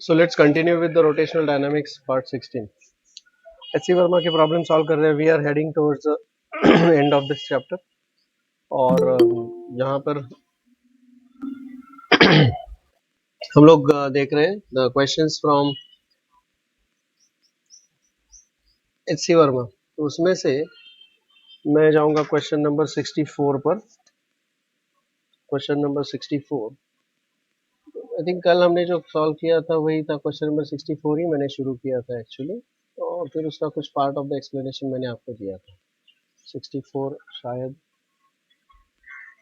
So let's continue with the rotational dynamics part 16. HC Verma की problem solve कर रहे हैं. We are heading towards the end of this chapter. और यहाँ पर हम लोग देख रहे हैं the questions from HC Verma. तो उसमें से मैं जाऊंगा क्वेश्चन नंबर 64 पर. क्वेश्चन नंबर 64 आई थिंक कल हमने जो सॉल्व किया था वही था. क्वेश्चन नंबर 64 ही मैंने शुरू किया था एक्चुअली. और फिर उसका कुछ पार्ट ऑफ द एक्सप्लेनेशन मैंने आपको दिया था. 64 शायद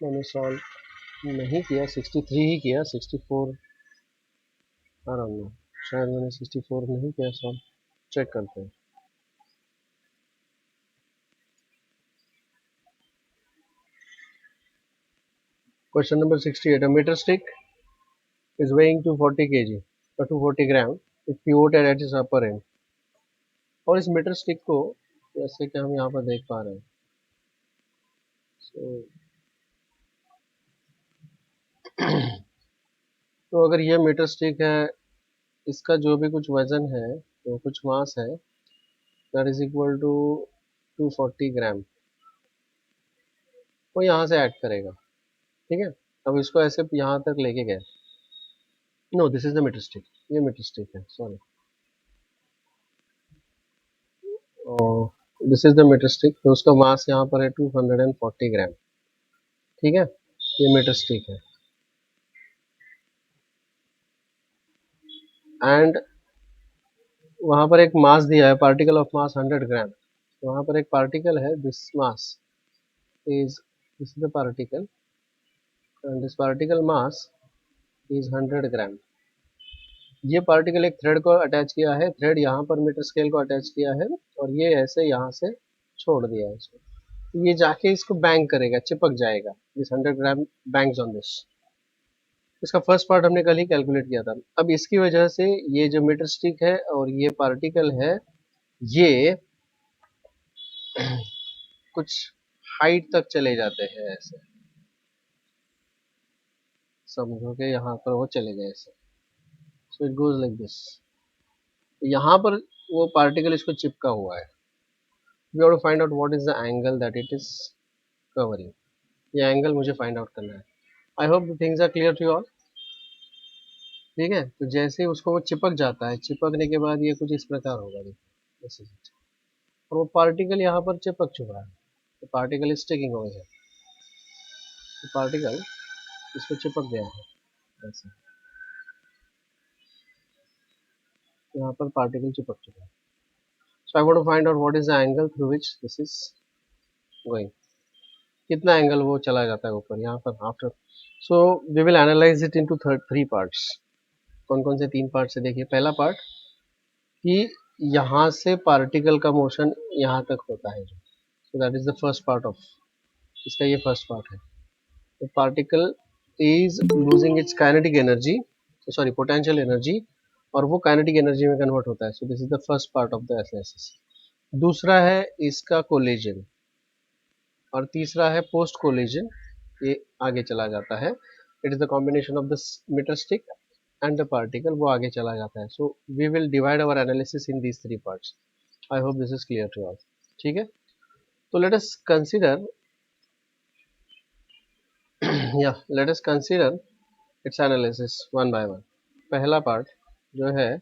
मैंने सॉल्व नहीं किया, 63 ही किया. 64 आराम में शायद मैंने 64 नहीं किया सॉल्व. चेक करते हैं. Question number 68. A metre stick is weighing 240 kg or 240 gram. it pivoted at its upper end. और इस मीटर स्टिक को जैसे कि हम यहाँ पर देख पा रहे हैं. so, तो अगर ये मीटर स्टिक है, इसका जो भी कुछ वजन है, तो कुछ मास है, दैट इज इक्वल टू 240 ग्राम, वो यहाँ से ऐड करेगा. ठीक है. अब इसको ऐसे यहाँ तक लेके गए. No, this is the metre stick. ये मीटर स्टिक है, sorry. This is the metre stick. तो उसका मास यहाँ पर है 240 ग्राम. ठीक है. ये मीटर स्टिक है. एंड वहां पर एक मास दिया है, पार्टिकल ऑफ मास 100 ग्राम. तो वहां पर एक पार्टिकल है, this mass is, this is the particle and this particle mass is 100 ग्राम. ये पार्टिकल एक थ्रेड को अटैच किया है, थ्रेड यहाँ पर मीटर स्केल को अटैच किया है, और ये ऐसे यहाँ से छोड़ दिया है इसको. तो ये जाके इसको बैंग करेगा, चिपक जाएगा. This 100 gram bangs on this. इसका फर्स्ट पार्ट हमने कल ही कैलकुलेट किया था. अब इसकी वजह से ये जो मीटर स्टिक है और ये पार्टिकल है, ये कुछ हाइट तक चले जाते हैं ऐसे. समझो कि यहाँ पर वो चले गए ऐसे. So it goes like this. यहाँ पर वो पार्टिकल इसको चिपका हुआ है. We have to find out what is the angle that it is covering. ये एंगल मुझे फाइंड आउट करना है. I hope the things are clear to you all. ठीक है. तो जैसे ही उसको वो चिपक जाता है, चिपकने के बाद ये कुछ इस प्रकार होगा. देखिए, और वो पार्टिकल यहाँ पर चिपक चुका है. तो particle is sticking over here. तो पार्टिकल इसको चिपक गया है ऐसे. यहाँ पर पार्टिकल चिपक चुका है. So I want to find out what is the angle through which this is going. कितना एंगल वो चला जाता है ऊपर यहाँ पर after. So we will analyse it into three parts. कौन कौन से तीन पार्ट से देखिए. पहला पार्ट कि यहाँ से पार्टिकल का मोशन यहाँ तक होता है जो. So that is the first part of इसका. ये फर्स्ट पार्ट है. the particle is losing its kinetic energy, sorry potential energy, और वो काइनेटिक एनर्जी में कन्वर्ट होता है. सो this is the first part of the analysis. दूसरा है इसका कोलिजन, और तीसरा है पोस्ट कोलिजन. ये आगे चला जाता है. It is the combination of the metre stick and the particle, वो आगे चला जाता है. So we will divide our analysis in these three parts. I hope this is clear to all. ठीक है. तो let us consider yeah, let us consider its analysis one by one. पहला part जो है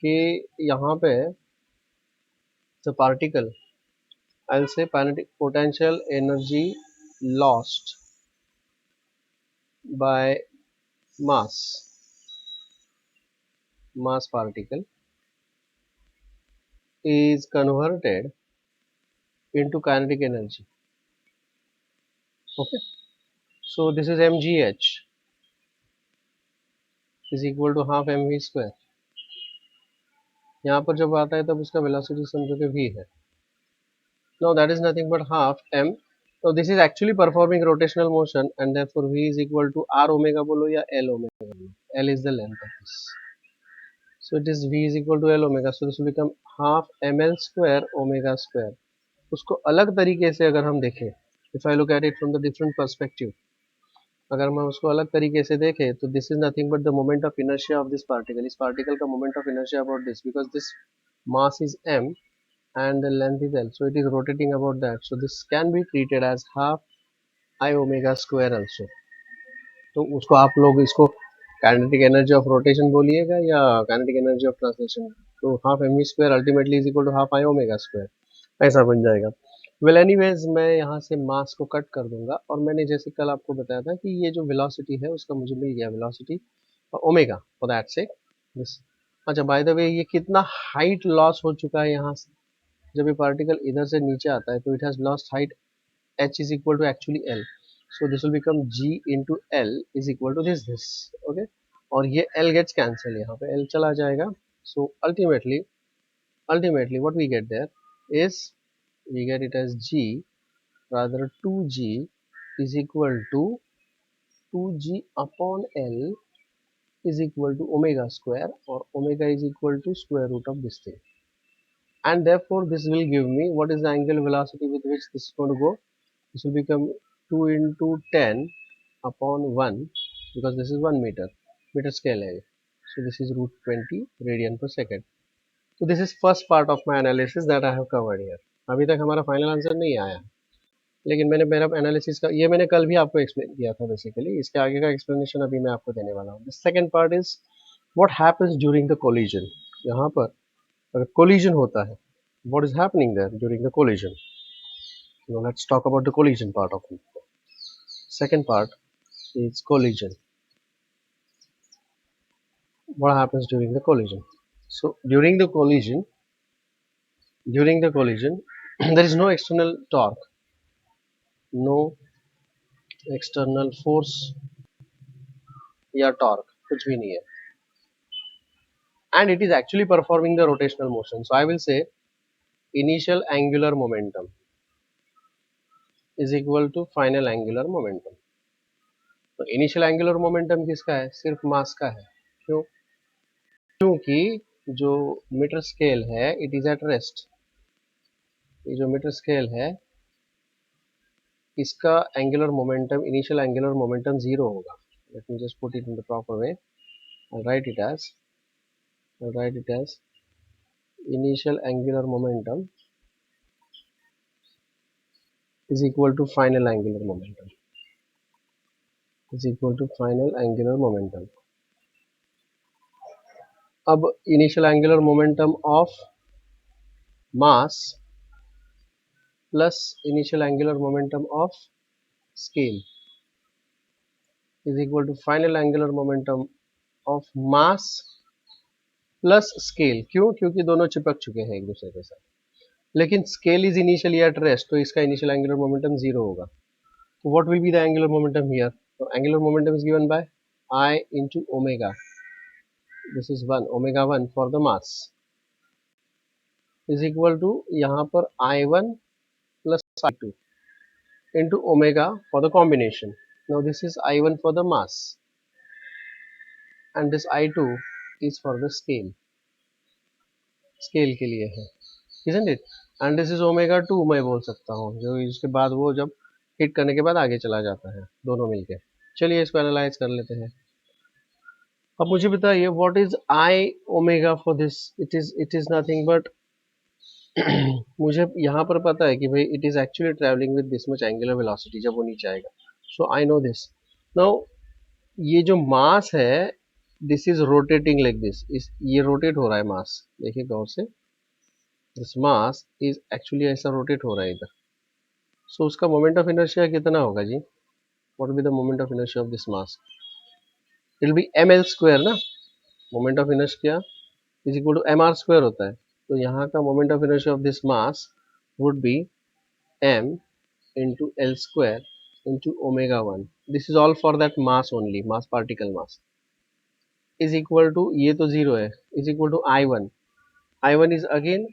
कि यहाँ पे the particle, I'll say potential energy lost by mass particle is converted into kinetic energy. Okay, so this is mgh is equal to half mv square. यहाँ पर जब आता है तब उसका वेलोसिटी समझो कि v है. Now that is nothing but half m. So this is actually performing rotational motion, and therefore v is equal to r omega बोलो या l omega बोलो. L is the length of this. So it is v is equal to l omega. So this will become half ml square omega square. उसको अलग तरीके से अगर हम देखें, if I look at it from the different perspective, अगर मैं उसको अलग तरीके से देखें तो this is nothing but the moment of inertia of this particle, इस पार्टिकल का moment of inertia about this, because this mass is m and the length is l, so it is rotating about that, so this can be treated as half I omega square also. तो उसको आप लोग इसको kinetic energy of rotation बोलिएगा या kinetic energy of translation, तो half M square ultimately is equal to half I omega square, ऐसा बन जाएगा। वेल एनीवेज मैं यहाँ से मास को कट कर दूंगा, और मैंने जैसे कल आपको बताया था कि ये जो वेलोसिटी है उसका मुझे मिल गया velocity omega, for that sake this. अच्छा बाय द वे ये कितना हाइट लॉस हो चुका है यहाँ से, जब ये पार्टिकल इधर से नीचे आता है तो it has lost height h is equal to actually l, so this will become g into l is equal to this okay, और ये l gets cancel, यहाँ पे l चला जाएगा, so ultimately what we get there is we get it as g, rather 2g is equal to 2g upon l is equal to omega square, or omega is equal to square root of this thing, and therefore this will give me what is the angular velocity with which this is going to go. This will become 2 into 10 upon 1, because this is 1 meter scale है, so this is root 20 radian per second. So this is first part of my analysis that I have covered here. अभी तक हमारा final answer नहीं आया, लेकिन मैंने मेरा analysis का ये मैंने कल भी आपको एक्सप्लेन किया था बेसिकली, इसके आगे का एक्सप्लेनेशन अभी मैं आपको देने वाला हूँ। The second part is what happens during the collision. यहाँ पर अगर कोलिजन होता है, what is happening there during the collision. Now let's talk about the collision part of it. Second part is collision. What happens during the collision? So during the collision, there is no external torque, no external force या torque, कुछ भी नहीं है, and it is actually performing the rotational motion. So I will say initial angular momentum is equal to final angular momentum. तो initial angular momentum किसका है? सिर्फ mass का है। क्यों? क्योंकि जो मीटर स्केल है इट इज एट रेस्ट। ये जो मीटर स्केल है इसका angular momentum, initial angular momentum zero होगा। Let me just put it in the proper way. I'll write it as initial angular momentum is equal to final angular momentum, अब initial angular momentum of mass plus initial angular momentum of scale is equal to final angular momentum of mass plus scale. क्यों? क्योंकि दोनों चिपक चुके हैं एक दूसरे के साथ, लेकिन scale is initially at rest, तो इसका इनिशियल एंगुलर मोमेंटम जीरो होगा। तो what will be the angular momentum here? तो angular momentum is given by I into omega, this is 1 omega 1 for the mass is equal to यहाँ पर I1 plus I2 into omega for the combination. Now this is I1 for the mass and this I2 is for the scale के लिए है, isn't it? and this is omega 2 मैं बोल सकता हूँ, जो इसके बाद वो जब हिट करने के बाद आगे चला जाता है दोनों मिलके। चलिए इसको एनालाइज कर लेते हैं। अब मुझे बताइए what is I omega for this? It is nothing but मुझे यहाँ पर पता है कि भाई it is actually travelling with this much angular velocity जब वो नीचे आएगा। सो आई नो दिस। नाउ ये जो मास है this is rotating like this, ये रोटेट हो रहा है मास, देखिए गौर से, दिस मास इज एक्चुअली ऐसा रोटेट हो रहा है इधर। सो उसका मोमेंट ऑफ इनर्शिया कितना होगा जी? What will be the moment of inertia of this mass? It will be ml square ना, moment of inertia is equal to mr square होता है। तो यहाँ का moment of inertia of this mass would be m into L square into omega 1. This is all for that mass only, mass particle mass is equal to, ये तो zero है, is equal to I1. I1 is again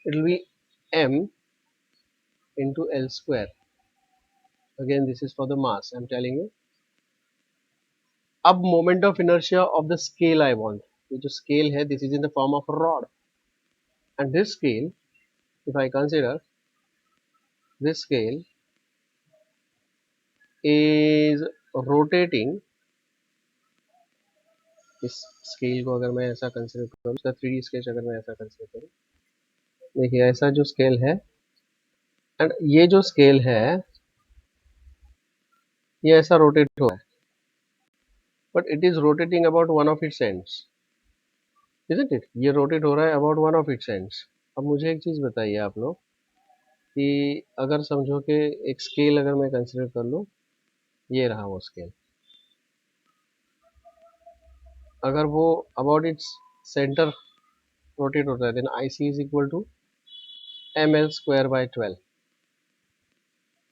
it will be m into L square. Again this is for the mass, I'm telling you. अब moment of inertia of the scale I want. ये जो scale है this is in the form of a rod, and this scale, if I consider this scale is rotating, इस scale को अगर मैं ऐसा consider करूँ, इसका 3D स्केच अगर मैं ऐसा कंसिडर करूँ, देखिए ऐसा जो स्केल है एंड ये जो स्केल है ये ऐसा रोटेट हो रहा है, but it is rotating about one of its ends, isn't it? ये रोटेट हो रहा है about one of its ends. अब मुझे एक चीज बताइए आप लोग कि अगर समझो कि एक स्केल अगर मैं कंसिडर कर लूँ, ये रहा वो स्केल, अगर वो अबाउट इट्स सेंटर रोटेट होता है, then I C is equal to M L square by 12।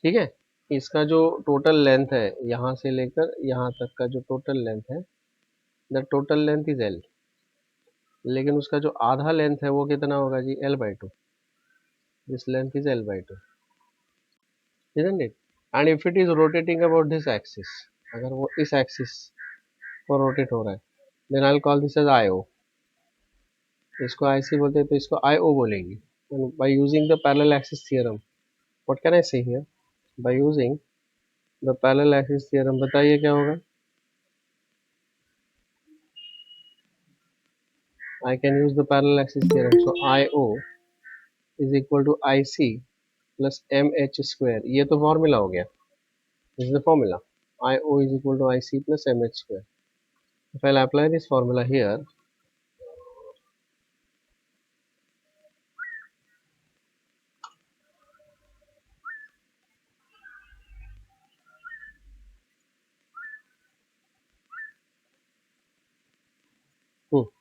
ठीक है, इसका जो टोटल लेंथ है यहाँ से लेकर यहाँ तक का जो टोटल लेंथ है, the total length is L, लेकिन उसका जो आधा लेंथ है वो कितना होगा जी? L by two. This length is L by two, isn't it? And if it is rotating about this axis, अगर वो इस एक्सिस पर रोटेट हो रहा है, then I'll call this as IO। इसको IC बोलते हैं तो इसको IO बोलेंगे। And by using the parallel axis theorem, what can I say here? By using the parallel axis theorem, बताइए क्या होगा? I can use the parallel axis theorem, so IO is equal to IC plus MH square। ये तो formula हो गया, this is the formula। IO is equal to IC plus MH square। If I'll apply this formula here,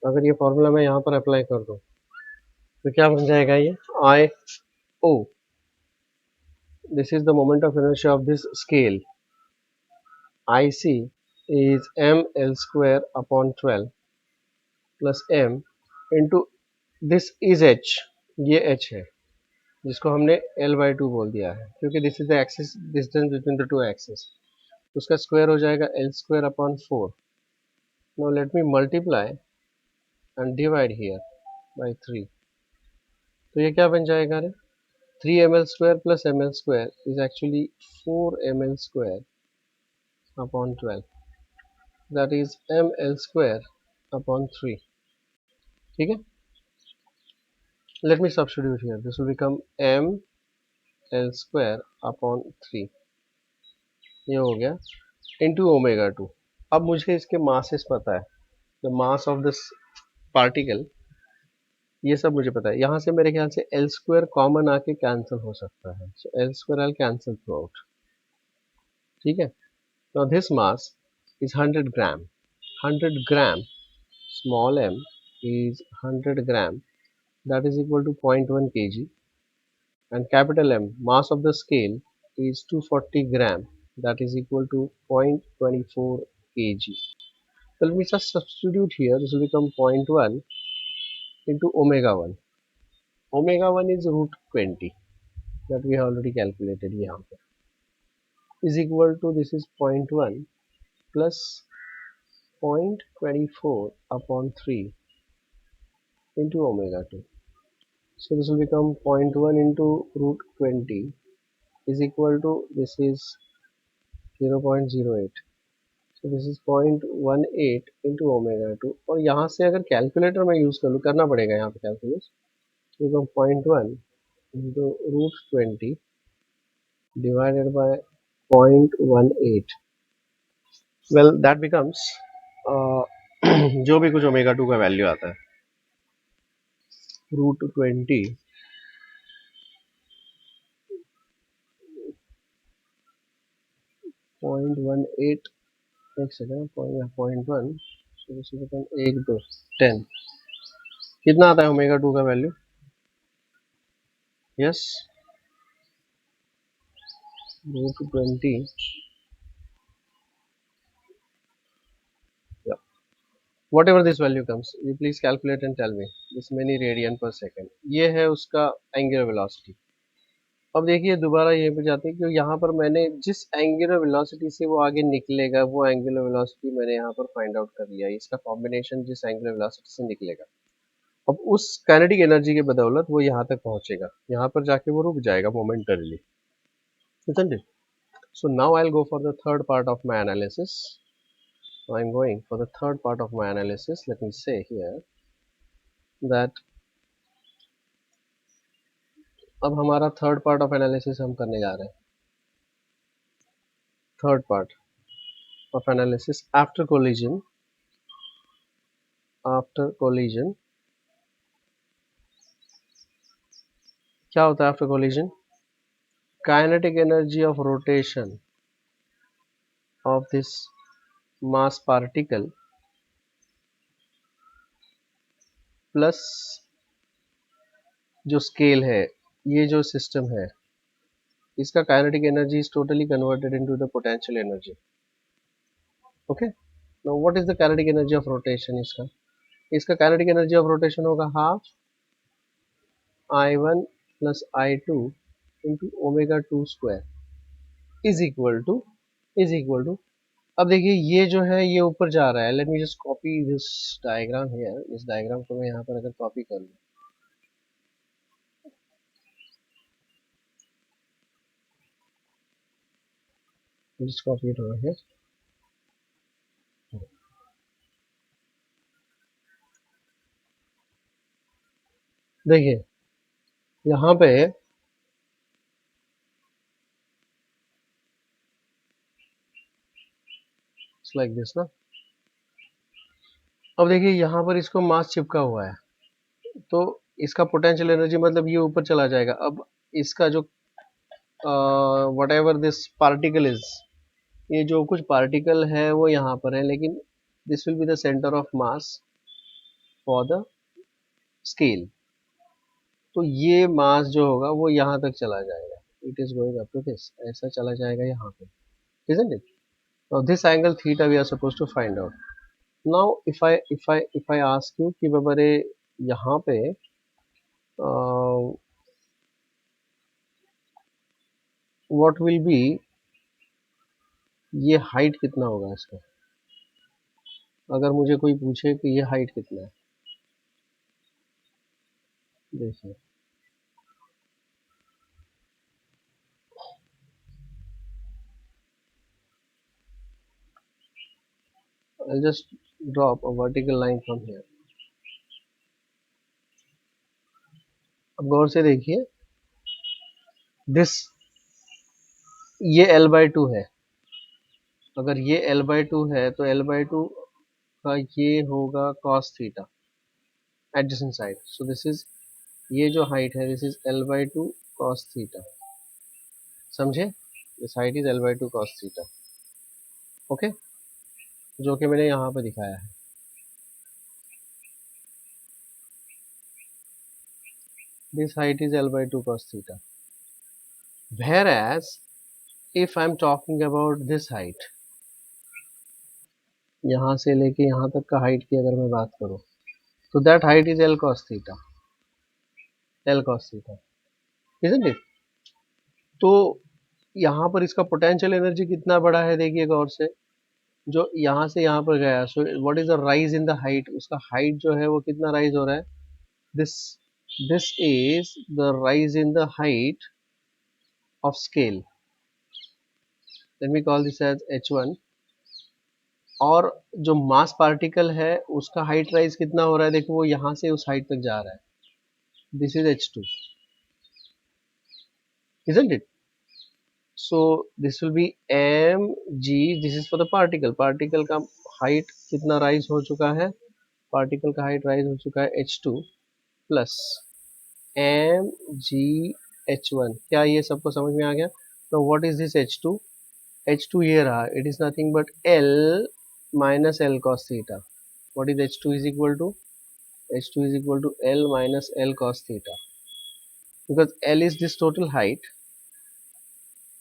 अगर ये formula मैं यहाँ पर apply कर दूँ तो क्या बन जाएगा? ये I O, this is the moment of inertia of this scale, I C is M L square upon 12 plus M into this is H, ये एच है जिसको हमने एल बाई टू बोल दिया है, क्योंकि this is the axis distance between the two axis, उसका square हो जाएगा L square upon 4। Now let me multiply and divide here by 3, तो ये क्या बन जाएगा रे? 3 ml square plus ml square is actually 4 ml square upon 12, that is ml square upon 3। ठीक है, let me substitute here, this will become ml square upon 3, ये हो गया into omega 2। अब मुझे इसके masses पता है, the mass of this particle, ये सब मुझे पता है। यहाँ से मेरे ख्याल से एल स्क्वायर कॉमन आके कैंसिल हो सकता है, so L square I cancel through out. ठीक है, now this mass is 100 gram, 100 gram, small m is 100 gram, that is equal to 0.1 kg, and capital M, mass of the scale, is 240 gram, that is equal to 0.24 kg। So let me just substitute here, this will become 0.1 into omega 1, omega 1 is root 20, that we have already calculated यहाँ पे, is equal to, this is 0.1 plus 0.24 upon 3 into omega 2, so this will become 0.1 into root 20 is equal to, this is 0.08, so this is 0.18 into omega 2। और यहाँ से अगर calculator में use कर लूँ, करना पड़ेगा यहाँ पे कैलकुलेट, तो 0.1 into root 20 divided by 0.18, well that becomes जो भी कुछ ओमेगा 2 का वैल्यू आता है, रूट 20 0.18, एक सेकेंड, 0.1, एक दो 10, कितना आता है ओमेगा 2 का value? Yes, root 20, whatever this value comes, you please calculate and tell me this many radian per second। ये है उसका एंगुलर वेलोसिटी। अब देखिए दोबारा यहीं पे जाते हैं कि यहाँ पर मैंने जिस एंगुलर वेलोसिटी से वो आगे निकलेगा, वो एंगुलर वेलोसिटी मैंने यहाँ पर फाइंड आउट कर लिया, इसका कॉम्बिनेशन जिस एंगुलर वेलोसिटी से निकलेगा, अब उस काइनेटिक एनर्जी की बदौलत वो यहाँ तक पहुंचेगा, यहाँ पर जाके वो रुक जाएगा momentarily, isn't it? So now I'll go for the third part of my analysis. I'm going for the third part of my analysis. Let me say here that अब हमारा थर्ड पार्ट ऑफ एनालिसिस हम करने जा रहे हैं. Third part of analysis after collision क्या होता है after collision? Kinetic energy of rotation of this mass particle plus जो स्केल है, ये जो सिस्टम है, इसका kinetic energy is totally converted into the potential energy. Okay, now what is the kinetic energy of rotation? इसका kinetic energy of rotation होगा half I1 plus I2 into omega 2 square is equal to अब देखिए ये जो है ये ऊपर जा रहा है. Let me just copy this diagram here. इस डायग्राम को मैं यहाँ पर अगर कॉपी कर लूँ, just copy it over here. देखिए यहाँ पे लाइक दिस ना. अब देखिए यहाँ पर इसको मास चिपका हुआ है, तो इसका पोटेंशियल एनर्जी मतलब ये ऊपर चला जाएगा. अब इसका जो what ever this particle is, ये जो कुछ पार्टिकल है वो यहाँ पर है, लेकिन this will be the centre of mass for the scale. तो ये मास जो होगा वो यहाँ तक चला जाएगा. It is going up to this, ऐसा चला जाएगा यहाँ पे, isn't it? Now this angle theta we are supposed to find out. Now if I ask you कि बाबा यहाँ पे what will be, ये हाइट कितना होगा इसका? अगर मुझे कोई पूछे कि ये हाइट कितना है, देखिए I'll just drop a vertical line from here. अब गौर से देखिए, दिस ये L/2 है. अगर ये L/2 है तो L/2 का ये होगा cos theta adjacent side. So this is, ये जो हाइट है this is L/2 cos theta. समझे? This height is L/2 cos theta. Okay, जो कि मैंने यहाँ पे दिखाया है. This height is L/2 cos theta. Whereas if I'm talking about this height, यहाँ से लेके यहाँ तक का हाइट की अगर मैं बात करूँ, तो that height is L cos theta, isn't it? तो यहाँ पर इसका पोटेंशियल एनर्जी कितना बड़ा है देखिए गौर से, जो यहाँ से यहाँ पर गया. So what is the rise in the height? उसका हाइट जो है वो कितना राइज हो रहा है? This this is the rise in the height of scale. Let me call this as h1. और जो मास पार्टिकल है उसका हाइट राइज कितना हो रहा है? देखो वो यहाँ से उस हाइट तक जा रहा है. This is h2, isn't it? So this will be mg. this is for the particle का हाइट कितना राइज हो चुका है? पार्टिकल का हाइट राइज हो चुका है h2 प्लस mg h1. क्या ये सबको समझ में आ गया? तो what is this h2? h2 ये रहा, it is nothing but l minus l cos theta. what is h2 is equal to? h2 is equal to l minus l cos theta, because l is this total height.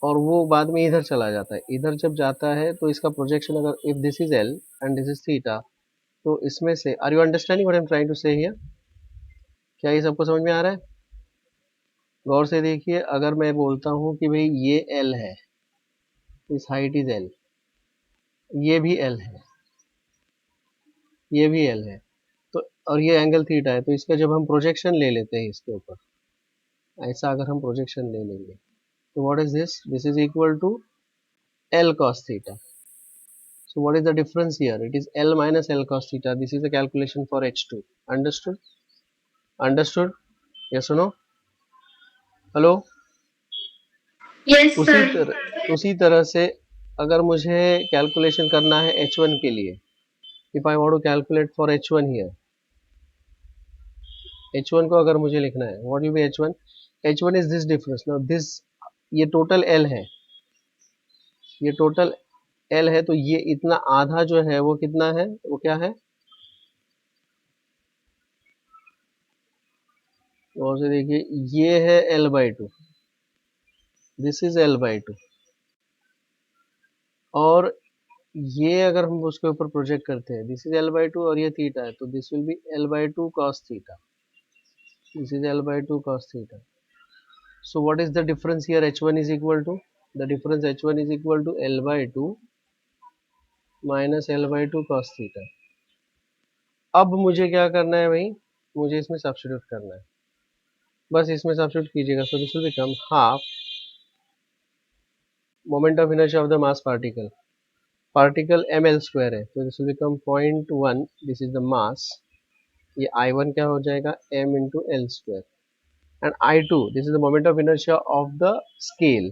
और वो बाद में इधर चला जाता है. इधर जब जाता है तो इसका प्रोजेक्शन, अगर if this is l and this is theta, तो इसमें से, are you understanding what I am trying to say here? क्या ये सबको समझ में आ रहा है? गौर से देखिए, अगर मैं बोलता हूँ कि भाई ये l है, इस हाइट इज l, ये भी l है, ये भी l है, तो और ये एंगल थीटा है, तो इसका जब हम प्रोजेक्शन ले लेते हैं इसके ऊपर, ऐसा अगर हम प्रोजेक्शन ले लेंगे, तो what is this? This is equal to L cos theta. So what is the difference here? It is L minus L cos theta. This is the calculation for H2. Understood? Understood? Yes or no? Hello? Yes, उसी sir. तरह से अगर मुझे calculation करना है H1 के लिए, if I want to calculate for H1 here, H1 को अगर मुझे लिखना है, what will be H1? H1 is this difference. Now this, ये टोटल L है, ये टोटल L है, तो ये इतना आधा जो है वो कितना है, वो क्या है? और से देखिए, ये है L/2, दिस इज L/2, और ये अगर हम उसके ऊपर प्रोजेक्ट करते हैं, दिस इज L/2 और ये थीटा है, तो this will be L/2 cos theta. This is L/2 cos theta. So what is the difference here? H1 is equal to, the difference H1 is equal to L/2 minus L/2 cos theta. अब मुझे क्या करना है भाई? मुझे इसमें substitute करना है, बस इसमें सब्स्टिट्यूट कीजिएगा. So this will become half moment of inertia of the mass particle. Particle ml square है, तो this will become 0.1. This is the mass. ये I1 क्या हो जाएगा? m into L square. And I2, this is the moment of inertia of the scale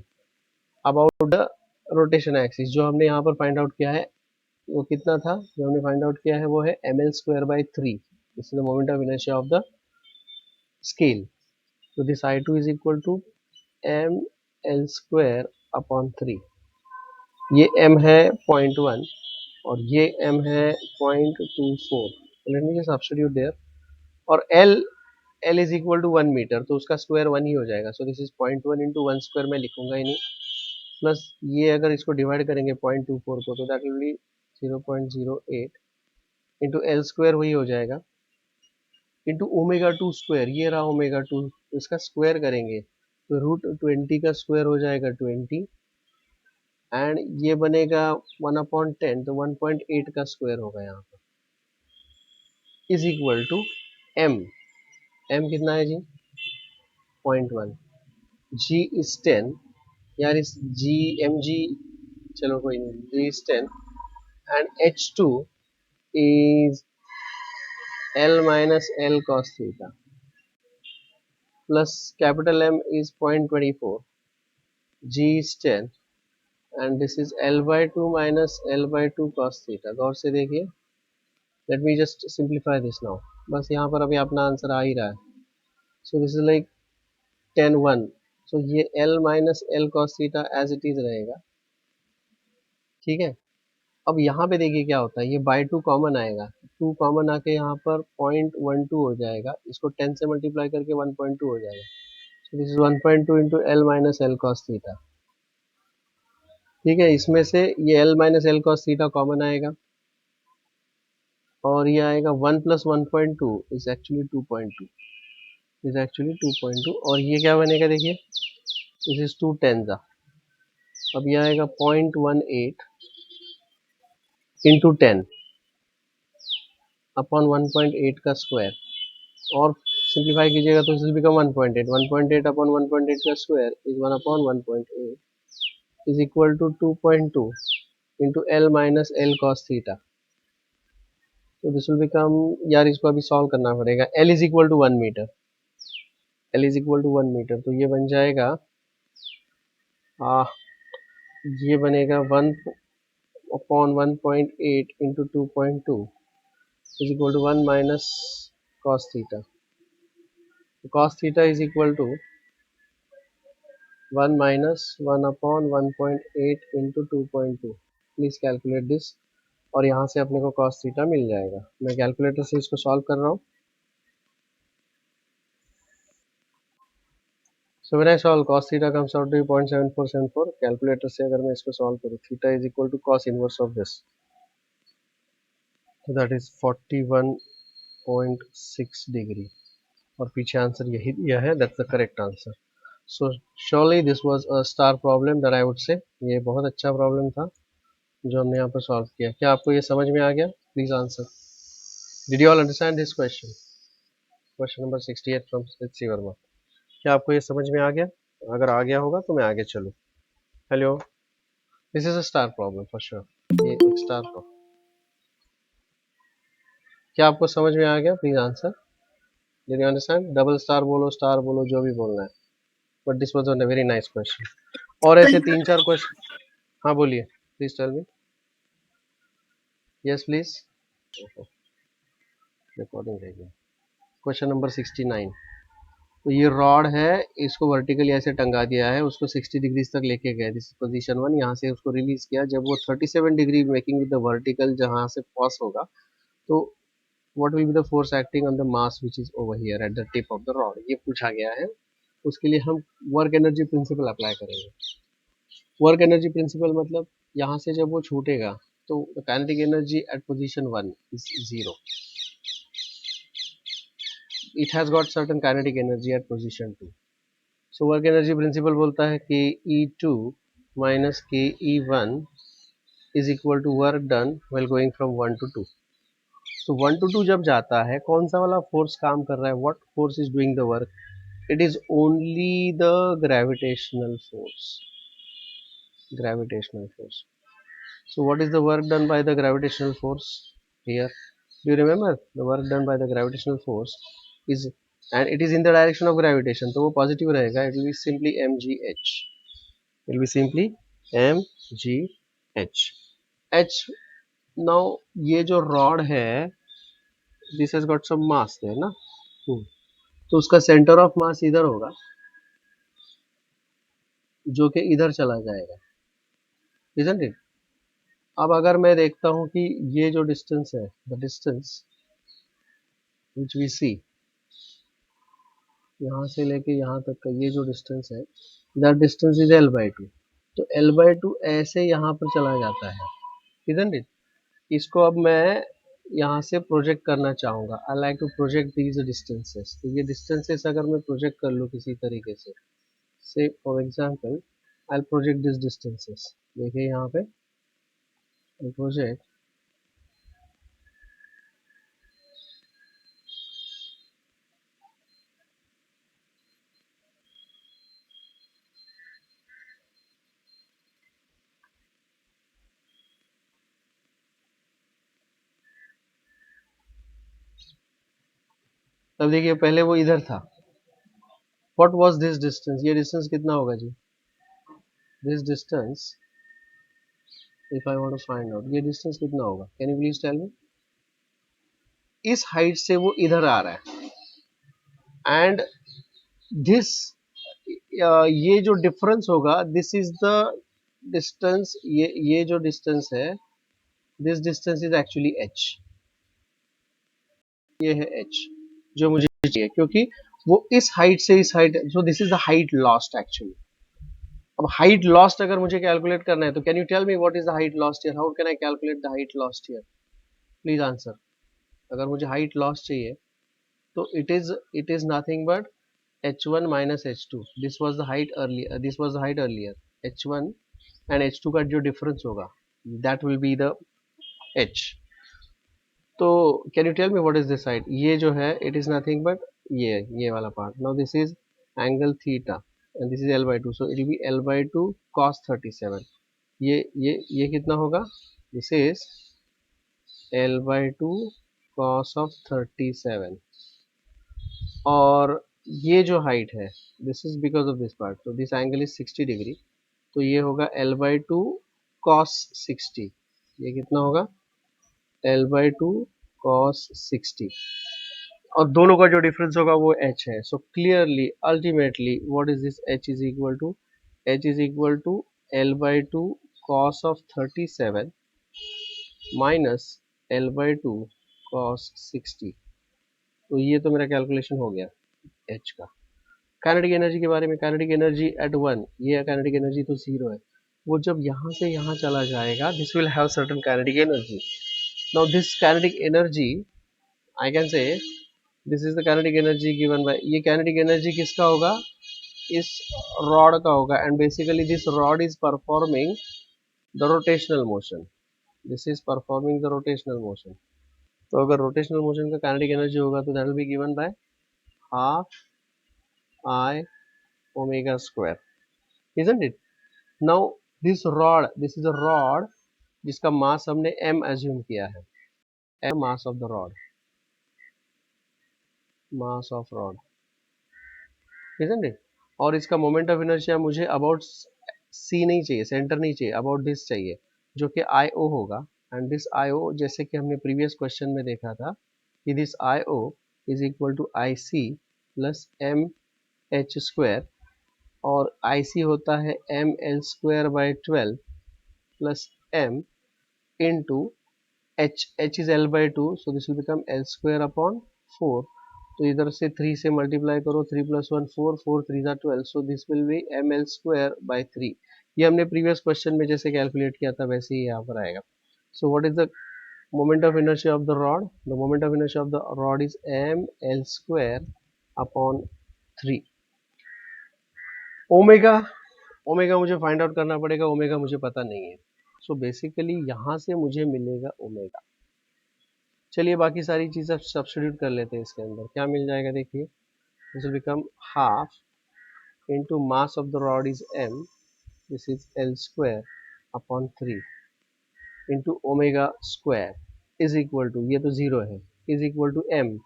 about the rotation axis. जो हमने यहाँ पर फाइंड आउट किया है वो कितना था? जो हमने फाइंड आउट किया है वो है ml square by 3. This is the moment of inertia of the scale. तो this I2 is equal to ml square upon 3. ये m है 0.1 और ये m है 0.24. Let me just substitute there. और L is equal to 1 metre, तो उसका square 1 ही हो जाएगा. So this is 0.1 into 1 square, मैं लिखूंगा ही नहीं. प्लस ये अगर इसको डिवाइड करेंगे 0.24 को, तो that will be 0.08 into L square, वही हो जाएगा, इंटू ओमेगा 2 स्क्वायर. ये रहा ओमेगा 2, इसका स्क्वायर करेंगे तो √20 का स्क्वायर हो जाएगा 20, एंड ये बनेगा 1/10, तो 1.8 का स्क्वायर होगा यहाँ पर, is equal to m. m कितना है जी? 0.1. g is 10. यार इस g mg, चलो कोई नहीं, g is 10 and h2 is L minus L cos theta plus capital M is 0.24, G is 10 and this is L/2 minus L/2 cos theta. गौर से देखिए, let me just simplify this now. बस यहाँ पर अभी अपना आंसर आ ही रहा है. So this is like 10/1. So ये L minus L cos theta as it is रहेगा, ठीक है. अब यहाँ पे देखिए क्या होता है, ये बाई 2 कॉमन आएगा, 2 कॉमन आके यहाँ पर 0.12 हो जाएगा, इसको 10 से मल्टीप्लाई करके 1.2 हो जाएगा. So this is 1.2 into L minus L cos theta. ठीक है, इसमें से ये L minus L cos theta common आएगा और ये आएगा 1 plus 1.2 is actually 2.2, is actually 2.2. और ये क्या बनेगा देखिए, this is 2 tens. अब ये आएगा 0.18 into 10 अपॉन 1.8 का स्क्वायर, और सिंप्लीफाई कीजिएगा तो दिस बिकम 1.8. 1.8 अपॉन 1.8 का square is 1 upon 1.8 is equal to 2.2 into L minus L cos theta. तो दिस विल बिकम, यार इसको अभी सॉल्व करना पड़ेगा. L is equal to 1 metre, L is equal to 1 metre, तो ये बन जाएगा ये बनेगा 1 upon 1.8 into 2.2 is equal to 1 minus cos theta. cos theta is equal to 1 minus 1 upon 1.8 into 2.2. Please calculate this, और यहाँ से अपने को cos थीटा मिल जाएगा. मैं कैलकुलेटर से इसको सॉल्व कर रहा हूँ. So when I solve, cos theta comes out to be 0.7474. Calculator से अगर मैं इसको सॉल्व करूँ, theta is equal to cos inverse of this, तो दैट इज 41.6 डिग्री, और पीछे आंसर यही दिया है. That's the correct answer. So surely this was a star problem that I would say. ये बहुत अच्छा प्रॉब्लम था जो हमने यहाँ पर सॉल्व किया. क्या आपको ये समझ में आ गया? Please answer. Did you all understand this question? Question number 68 from H C. Verma. क्या आपको ये समझ में आ गया? अगर आ गया होगा तो मैं आगे चलूँ. Hello. This is a star problem for sure, ये एक स्टार प्रॉब्लम। क्या आपको समझ में आ गया? Please answer. Did you understand? Double star बोलो, जो भी बोलना है, but this was a very nice question. और ऐसे तीन चार क्वेश्चन। हाँ बोलिए, please tell me. Yes please. Recording रह गया। Question number 69। तो ये रॉड है, इसको वर्टिकली ऐसे टंगा दिया है, उसको 60 डिग्रीज तक लेके गए, दिस पोजीशन 1। यहाँ से उसको रिलीज किया, जब वो 37 degree making with the vertical जहाँ से पास होगा, तो what will be the force acting on the mass which is over here at the tip of the rod, ये पूछा गया है। उसके लिए हम वर्क एनर्जी प्रिंसिपल अप्लाई करेंगे। वर्क एनर्जी प्रिंसिपल मतलब यहाँ से जब वो छूटेगा तो kinetic energy at position 1 is 0, it has got certain kinetic energy at position 2. So work energy principle बोलता है कि E2 minus KE1 is equal to work done while going from 1 to 2. तो 1 to 2 जब जाता है, कौन सा वाला फोर्स काम कर रहा है? what force is doing the work? It is only the gravitational force. Gravitational force. So what is the work done by the gravitational force here? Do you remember? The work done by the gravitational force is, and it is in the direction of gravitation, तो वो positive रहेगा, it will be simply mgh, it will be simply mgh h। now ये जो rod है, this has got some mass there ना, तो उसका centre of mass इधर होगा, जो कि इधर चला जाएगा, isn't it? अब अगर मैं देखता हूँ कि ये जो डिस्टेंस है, द डिस्टेंस विच वी सी, यहाँ से लेके यहाँ तक का ये जो डिस्टेंस है, दैट डिस्टेंस इज l/2। तो l/2 ऐसे यहाँ पर चला जाता है, isn't it? इसको अब मैं यहाँ से प्रोजेक्ट करना चाहूँगा, I like to project these distances. तो ये डिस्टेंसेस अगर मैं प्रोजेक्ट कर लूँ किसी तरीके से for example I project this distances, देखिए यहाँ पे प्रोजेक्ट, तब देखिए पहले वो इधर था, व्हाट वाज दिस डिस्टेंस, ये डिस्टेंस कितना होगा जी? This distance, if I want to find out, ये डिस्टेंस कितना होगा? Can you please tell me? इस हाइट से वो इधर आ रहा है, एंड दिस, ये जो डिफरेंस होगा, दिस इज द डिस्टेंस, ये जो डिस्टेंस है, this distance is actually h, ये है h जो मुझे चाहिए, क्योंकि वो इस हाइट से इस height, so this is the height lost actually. अब हाइट लॉस्ट अगर मुझे कैलकुलेट करना है, तो can you tell me what is the height lost here? How can I calculate the height lost here? Please answer. अगर मुझे height lost चाहिए, तो it is nothing but h1 minus h2, this was the height earlier, this was the height earlier, h1 and h2 का जो difference होगा, that will be the h। तो can you tell me what is this height? ये जो है it is nothing but ये वाला part, now this is angle theta and this is l/2, so it will be l/2 cos 37। ये कितना होगा? this is l/2 cos of 37, और ये जो हाइट है, this is because of this part, तो दिस एंगल इज 60 डिग्री, तो ये होगा l/2 cos 60। ये कितना होगा? l/2 cos 60, और दोनों का जो डिफरेंस होगा वो h है। So clearly ultimately what is this? h is equal to l/2 cos of 37 minus l/2 cos 60। तो ये तो मेरा कैलकुलेशन हो गया h का। काइनेटिक एनर्जी के बारे में, काइनेटिक एनर्जी एट 1, ये काइनेटिक एनर्जी तो 0 है, वो जब यहाँ से यहाँ चला जाएगा, this will have certain kinetic energy. Now this kinetic energy, I can say this is the kinetic energy given by, ये काइनेटिक एनर्जी किसका होगा? इस रॉड का होगा, and basically this rod is performing the rotational motion, this is performing the rotational motion. तो अगर rotational motion का kinetic energy होगा, तो that will be given by half I omega square, isn't it? Now this is a rod जिसका मास हमने m assume किया है, m mass of the rod, mass of rod, isn't it? और इसका moment of inertia मुझे about C नहीं चाहिए, centre नहीं चाहिए, अबाउट दिस चाहिए, जो कि आई ओ होगा। एंड दिस आई ओ जैसे कि हमने प्रीवियस क्वेश्चन में देखा था कि this I O is equal to I C plus M H square, और आई सी होता है M L square by 12 plus M into h is L by 2, so this will become L square upon 4. तो इधर से 3 से multiply करो, 3 plus 1 4, 4 3 जा 12, so this will be ml square by 3. ये हमने प्रीवियस क्वेश्चन में जैसे कैलकुलेट किया था वैसे ही यहाँ पर आएगा. So what is the moment of inertia of the rod? The moment of inertia of the rod is ml square upon 3. Omega, omega मुझे फाइंड आउट करना पड़ेगा, ओमेगा मुझे पता नहीं है, सो बेसिकली यहाँ से मुझे मिलेगा ओमेगा. चलिए बाकी सारी चीज़ अब सब्स्टिट्यूट कर लेते हैं इसके अंदर, क्या मिल जाएगा देखिए. This will become half into mass of the rod is m, this is l square upon 3 into omega square is equal to, ये तो जीरो है, is equal to m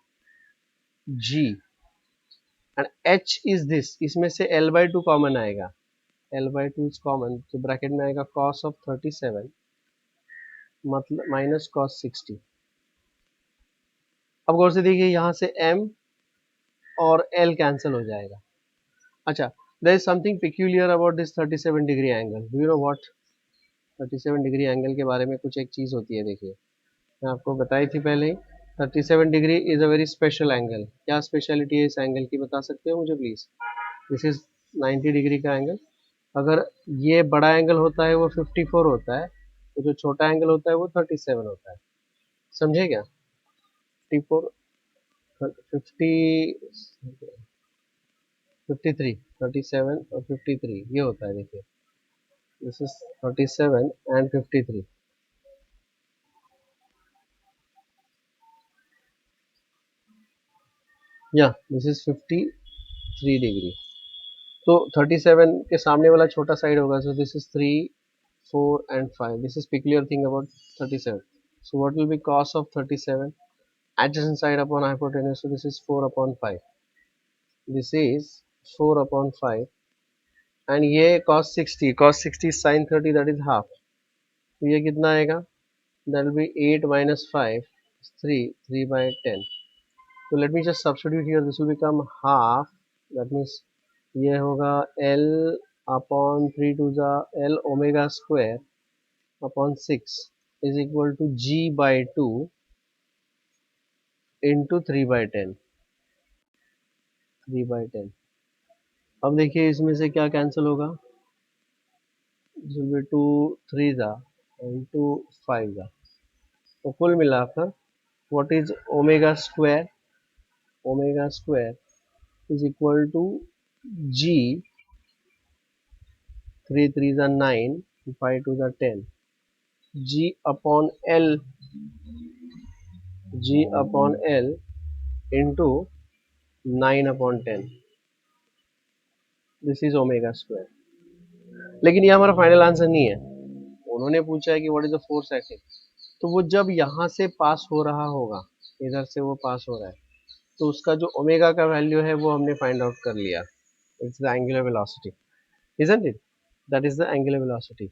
g and h is this, इसमें से l by two common आएगा, l by two is common, तो bracket में आएगा cos of 37 मतलब माइनस cos 60. अब गौर से देखिए यहाँ से m और l कैंसिल हो जाएगा. अच्छा, there is something peculiar about this 37 degree angle. Do you know what? 37 degree angle के बारे में कुछ एक चीज़ होती है, देखिए मैं आपको बताई थी पहले ही. 37 degree is a very special angle. क्या स्पेशलिटी है इस एंगल की, बता सकते हो मुझे प्लीज. दिस इज 90 डिग्री का एंगल. अगर ये बड़ा एंगल होता है वो 54 होता है, तो जो छोटा एंगल होता है वो 37 होता है. समझे क्या? 54 50 53 37 और 53 ये होता है, देखिए this is 37 and 53. Yeah, this is 53 degree. तो 37 के सामने वाला छोटा साइड होगा, so this is 3 4 and 5. This is peculiar thing about 37. So what will be cos of 37? Adjacent side upon hypotenuse, so this is 4 upon 5. This is 4 upon 5 and ये cos 60, cos 60 is sin 30, that is half. तो ये कितना आएगा? That will be 8 minus 5 is 3, 3 by 10. So let me just substitute here, this will become half, that means ये होगा L upon 3 to the L omega square upon 6 is equal to G by 2 into 3 by 10. 3 by 10. अब देखिए इसमें से क्या cancel होगा, 2 3 जा and 2 5 जा, तो कुल मिलाकर what is omega square? Omega square is equal to G, 3 3 जा 9, 5 2 जा 10, G upon L, G upon L into 9 upon 10. This is omega square. लेकिन ये हमारा फाइनल आंसर नहीं है. उन्होंने पूछा है कि what is the force acting, तो वो जब यहाँ से पास हो रहा होगा, इधर से वो पास हो रहा है, तो उसका जो ओमेगा का वैल्यू है वो हमने फाइंड आउट कर लिया. It's the angular velocity, isn't it? That is the angular velocity.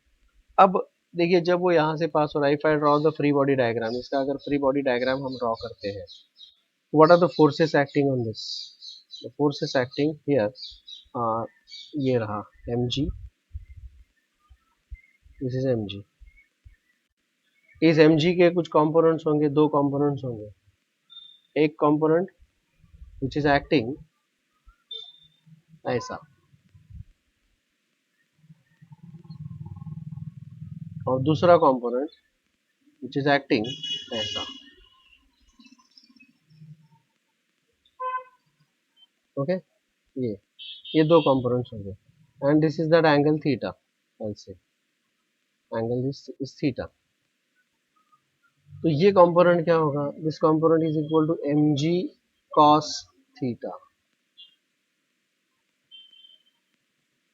अब देखिए जब वो यहाँ से पास हो रहा है, if I draw the free body diagram, इसका अगर फ्री बॉडी डायग्राम हम ड्रॉ करते हैं, what are the forces acting on this? The forces acting here, ये रहा mg, दिस इज mg. इस mg के कुछ कंपोनेंट्स होंगे, दो कंपोनेंट्स होंगे. एक कंपोनेंट विच इज एक्टिंग ऐसा, और दूसरा कंपोनेंट विच इज एक्टिंग ऐसा. ओके, ये दो कंपोनेंट्स होंगे and this is that angle theta. I say angle is theta. तो ये कंपोनेंट क्या होगा? This component is equal to mg cos theta.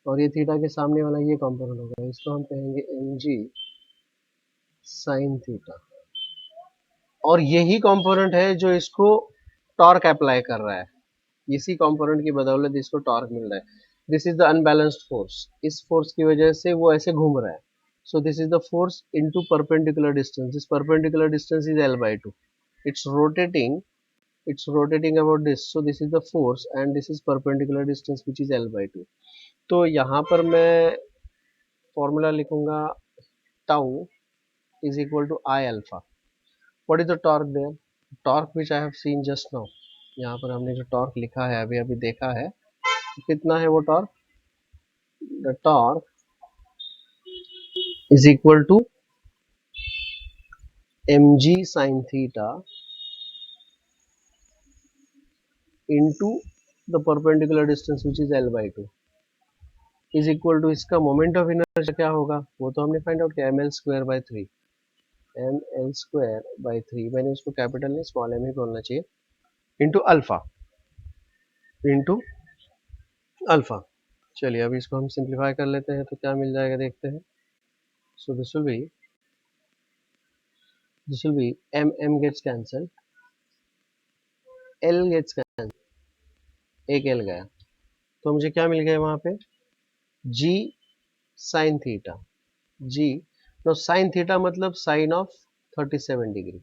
और ये थीटा के सामने वाला ये कंपोनेंट होगा, इसको हम कहेंगे mg साइन थीटा। और यही कंपोनेंट है जो इसको टॉर्क अप्लाई कर रहा है, इसी कंपोनेंट की बदौलत इसको टॉर्क मिल रहा है। This is the unbalanced force, इस फोर्स की वजह से वो ऐसे घूम रहा है। सो this is the force into perpendicular distance, this perpendicular distance is l/2, it's rotating, it's rotating about this, so this is the force and this is perpendicular distance which is l/2। तो यहाँ पर मैं formula लिखूंगा tau is equal to I alpha। What is the torque there? Torque which I have seen just now, यहाँ पर हमने जो torque लिखा है अभी अभी देखा है, कितना है वो torque? The torque is equal to mg sin theta into the perpendicular distance which is l/2 is equal to इसका मोमेंट ऑफ इनर्शिया क्या होगा वो तो हमने फाइंड आउट किया, ml²/3, ml²/3, मैंने उसको कैपिटल में स्मॉल m ही बोलना चाहिए, इंटू अल्फा, इंटू अल्फा। चलिए अभी इसको हम सिंप्लीफाई कर लेते हैं तो क्या मिल जाएगा देखते हैं। सो this will be m gets cancelled, l gets cancelled, एक l गया, तो मुझे क्या मिल गया वहां पे, g sin theta, g no sin theta मतलब sine of 37 degree,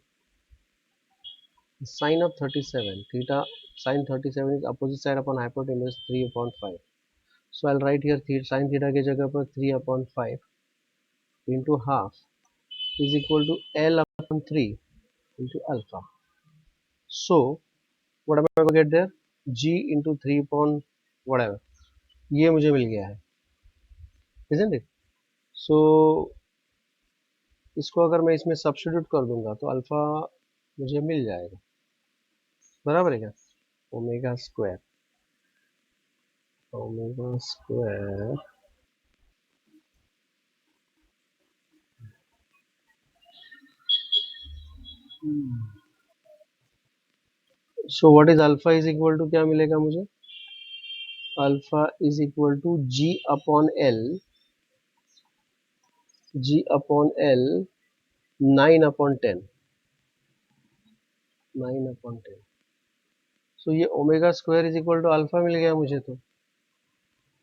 sine of 37 theta, sin 37 is opposite side upon hypotenuse 3/5, so I'll write here sin theta की जगह पर 3/5 into half is equal to l/3 into alpha। So what am I going to get there, g into 3 upon whatever, ये मुझे मिल गया है, isn't it? So इसको अगर मैं इसमें सब्स्टिट्यूट कर दूंगा तो अल्फा मुझे मिल जाएगा, बराबर है क्या, omega square, omega square so what is alpha is equal to, क्या मिलेगा मुझे, alpha is equal to g upon l 9/10, 9/10। सो ये omega square is equal to alpha मिल गया मुझे, तो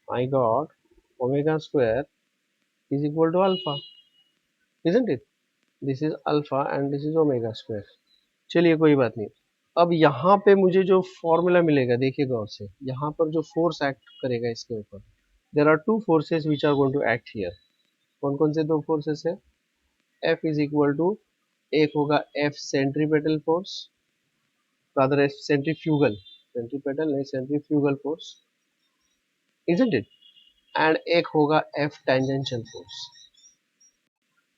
I got omega square is equal to alpha, isn't it, this is alpha and this is omega square. चलिए कोई बात नहीं, अब यहाँ पे मुझे जो फॉर्मूला मिलेगा देखिए गौर से, यहाँ पर जो फोर्स एक्ट करेगा इसके ऊपर, there are two forces which are going to act here. कौन कौन से दो फोर्सेस है, F इज इक्वल टू, एक होगा F centripetal force, rather F centrifugal, centripetal नहीं centrifugal force, isn't it, and एक होगा F टेंजेंशियल फोर्स,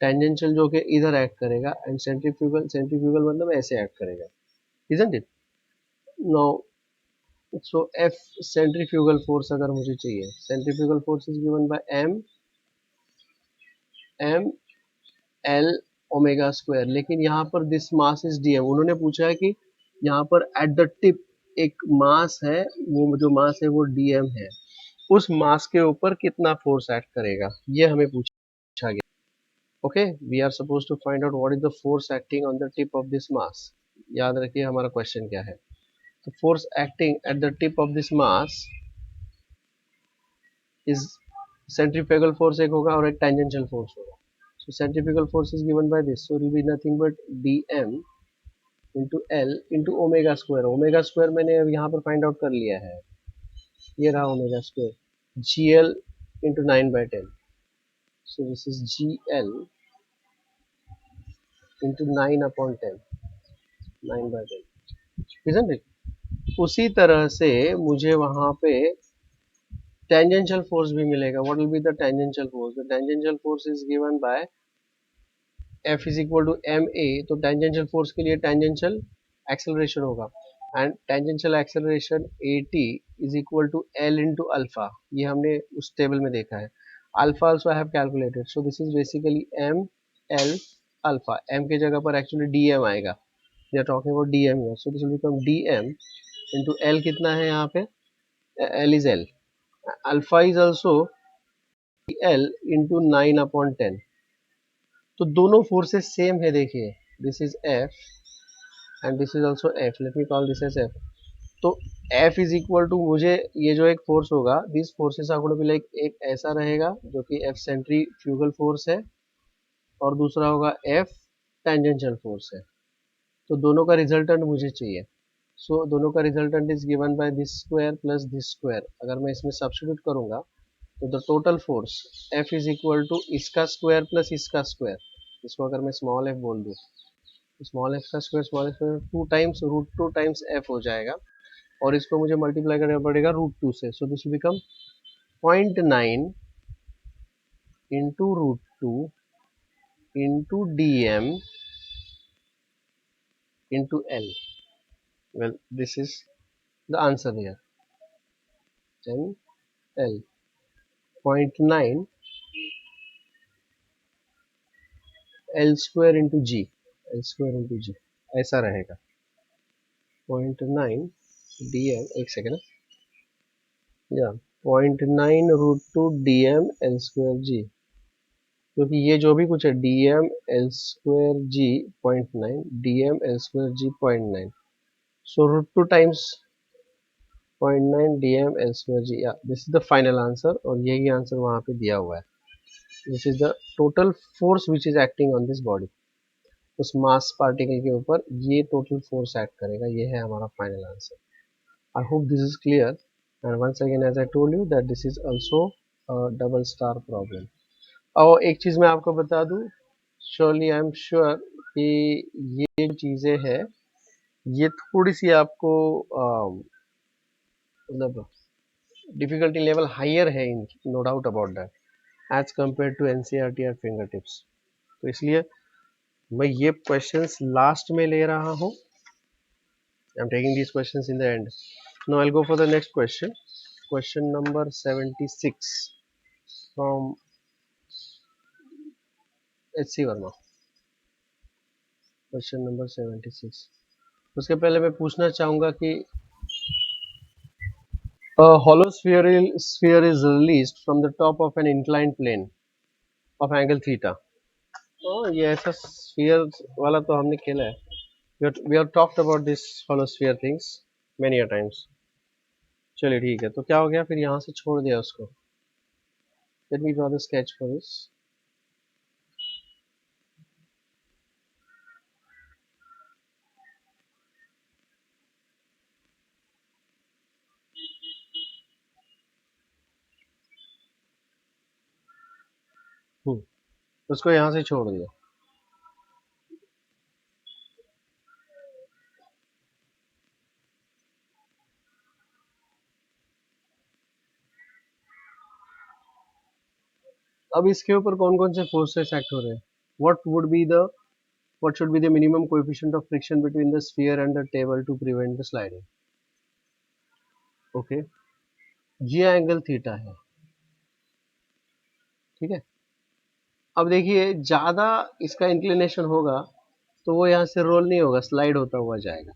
टेंजेंशियल जो कि इधर एक्ट करेगा, एंड सेंट्रीफ्यूगल, सेंट्रीफ्यूगल मतलब ऐसे एक्ट करेगा, isn't it. Now so F centrifugal force अगर मुझे चाहिए, centrifugal force is given bye m l omega square, लेकिन यहाँ पर दिस मास इज dm, उन्होंने पूछा है कि यहाँ पर एट द टिप एक मास है, वो जो मास है वो dm है, उस मास के ऊपर कितना फोर्स एक्ट करेगा ये हमें पूछा गया। Okay, we are suppose to find out what is the force acting on the tip of this mass. याद रखिए हमारा क्वेश्चन क्या है, the force acting at the tip of this mass is centrifugal force एक होगा और एक tangential force होगा। So centrifugal force is given by this, so it will be nothing but dm into L into omega square। omega square मैंने अब यहाँ पर find out कर लिया है, ये रहा omega square, gl into 9/10, so this is gl into 9/10, 9/10, isn't it? उसी तरह से मुझे वहां पे टेंजेंशियल फोर्स भी मिलेगा। What will be the tangential force, the tangential force is given by F is equal to M A, तो tangential force के लिए टेंजेंशियल एक्सेलरेशन होगा, and tangential acceleration A T is equal to L into alpha, ये हमने उस table में देखा है। Alpha also I have calculated, so this is basically M L alpha, M की जगह पर एक्चुअली डी एम आएगा, we are talking about D M, so this will become D M into L, कितना है यहाँ पे, L is L, alpha is also L into 9/10। तो दोनों फोर्सेस सेम है, देखिए this is F and this is also F, let me call this as F. तो F is equal to, मुझे ये जो एक फोर्स होगा, this forces are going to be like, एक ऐसा रहेगा जो कि एफ सेंट्रीफ्यूगल फोर्स है और दूसरा होगा एफ टेंजेंशियल फोर्स है। तो दोनों का रिजल्टेंट मुझे चाहिए। सो दोनों का resultant is given by this square plus this square. अगर मैं इसमें सब्स्टिट्यूट करूंगा तो the total force F is equal to इसका स्क्वायर प्लस इसका स्क्वायर, इसको अगर मैं स्मॉल f बोल दूँ, स्मॉल f का square small f square 2 times √2 times f हो जाएगा और इसको मुझे मल्टीप्लाई करना पड़ेगा √2 से। सो this will become 0.9 into √2 into dm into l। well this is the answer here, 10 l 0.9 l square into g, l square into g ऐसा रहेगा। 0.9 dm, एक सेकेंड, या 0.9 √2 dm l square g, क्योंकि ये जो भी कुछ है dm l square g 0.9 dm l square g 0.9, so √2 times 0.9 dm l square g, या this is the final answer और यही आंसर वहां पे दिया हुआ है। This is the total force which is acting on this body. उस मास particle के ऊपर ये टोटल फोर्स एक्ट करेगा, ये है हमारा final answer. I hope this is clear and once again as I told you that this is also double star problem. और एक चीज मैं आपको बता दूं, श्योरली आई एम श्योर कि ये चीजें हैं, ये थोड़ी सी आपको मतलब डिफिकल्टी लेवल हायर है, no doubt about that, as compare to NCERT और फिंगर टिप्स। तो इसलिए मैं ये क्वेश्चंस लास्ट में ले रहा हूँ। I am taking these questions in the end. Now I will go for the next question, question number 76 from HC Verma. Question number 76, उसके पहले मैं पूछना चाहूंगा कि a hollow sphere is released from the top of an inclined plane of angle theta। ये ऐसा sphere वाला तो हमने खेला है, we have talked about this hollow sphere things many a times। चलिए ठीक है, तो क्या हो गया फिर, यहाँ से छोड़ दिया उसको। let me draw the sketch for this। उसको यहाँ से छोड़ दिया। अब इसके ऊपर कौन कौन से फोर्सेस एक्ट हो रहे हैं, what should be the minimum coefficient of friction between the sphere and the table to prevent the sliding। Okay, ये एंगल थीटा है, ठीक है। अब देखिए ज्यादा इसका इंक्लिनेशन होगा तो वो यहाँ से रोल नहीं होगा, स्लाइड होता हुआ जाएगा।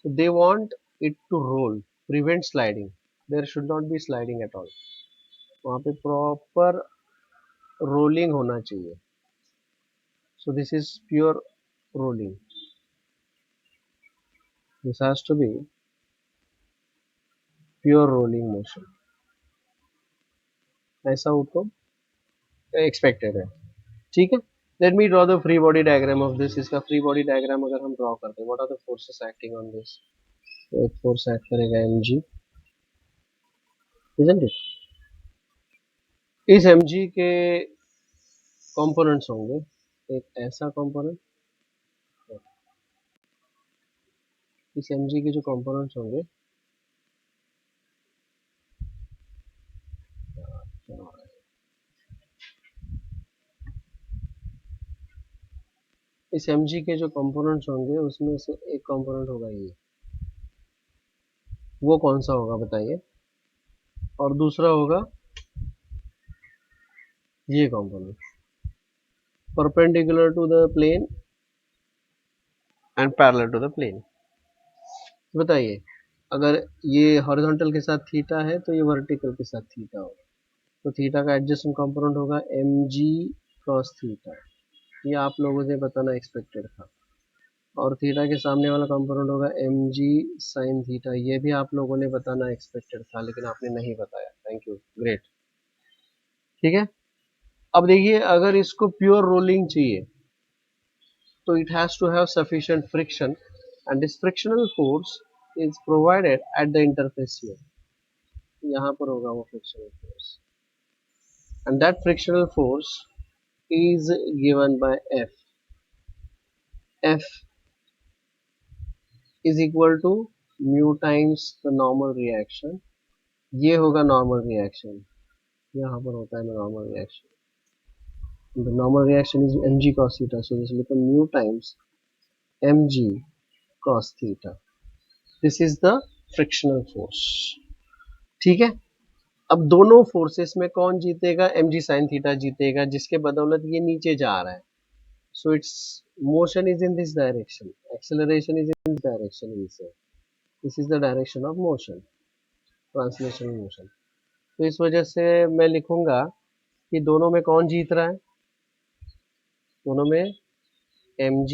तो they want it to roll, prevent sliding, there should not be sliding at all, वहाँ पे प्रॉपर रोलिंग होना चाहिए। So this is pure rolling, this has to be pure rolling motion, ऐसा हो तो एक्सपेक्टेड है, ठीक है। Let me draw the free body diagram of this. इसका फ्री बॉडी डायग्राम अगर हम ड्रॉ करते हैं, what are the forces acting on this. तो एक फोर्स एक्ट करेगा mg, इजंट इट। इस mg के कंपोनेंट्स होंगे, एक ऐसा कंपोनेंट, इस mg के जो कंपोनेंट्स होंगे, इस mg के जो कंपोनेंट्स होंगे उसमें से एक कंपोनेंट होगा ये, वो कौन सा होगा बताइए। और दूसरा होगा ये component, perpendicular to the plane and parallel to the plane. बताइए, अगर ये हॉरिजॉन्टल के साथ थीटा है तो ये वर्टिकल के साथ थीटा होगा, तो थीटा का एडजेसेंट कंपोनेंट होगा mg cos थीटा, ये आप लोगों से बताना एक्सपेक्टेड था। और थीटा के सामने वाला कंपोनेंट होगा mg sin थीटा, ये भी आप लोगों ने बताना एक्सपेक्टेड था लेकिन आपने नहीं बताया। Thank you, great. ठीक है, अब देखिए अगर इसको प्योर रोलिंग चाहिए तो it has to have sufficient friction and this frictional force is provided at the interface here, यहाँ पर होगा वो frictional force and that frictional force is given by F. F is equal to mu times the normal reaction, ये होगा normal reaction, यहाँ पर होता है normal reaction, the normal reaction is mg cos theta, so this will become mu times mg cos theta, this is the frictional force। ठीक है, अब दोनों फोर्सेस में कौन जीतेगा, mg sin थीटा जीतेगा, जिसके बदौलत ये नीचे जा रहा है। So it's motion is in this direction, acceleration is in this direction, this is the direction of motion, translational motion. तो इस वजह से मैं लिखूंगा कि दोनों में कौन जीत रहा है, दोनों में mg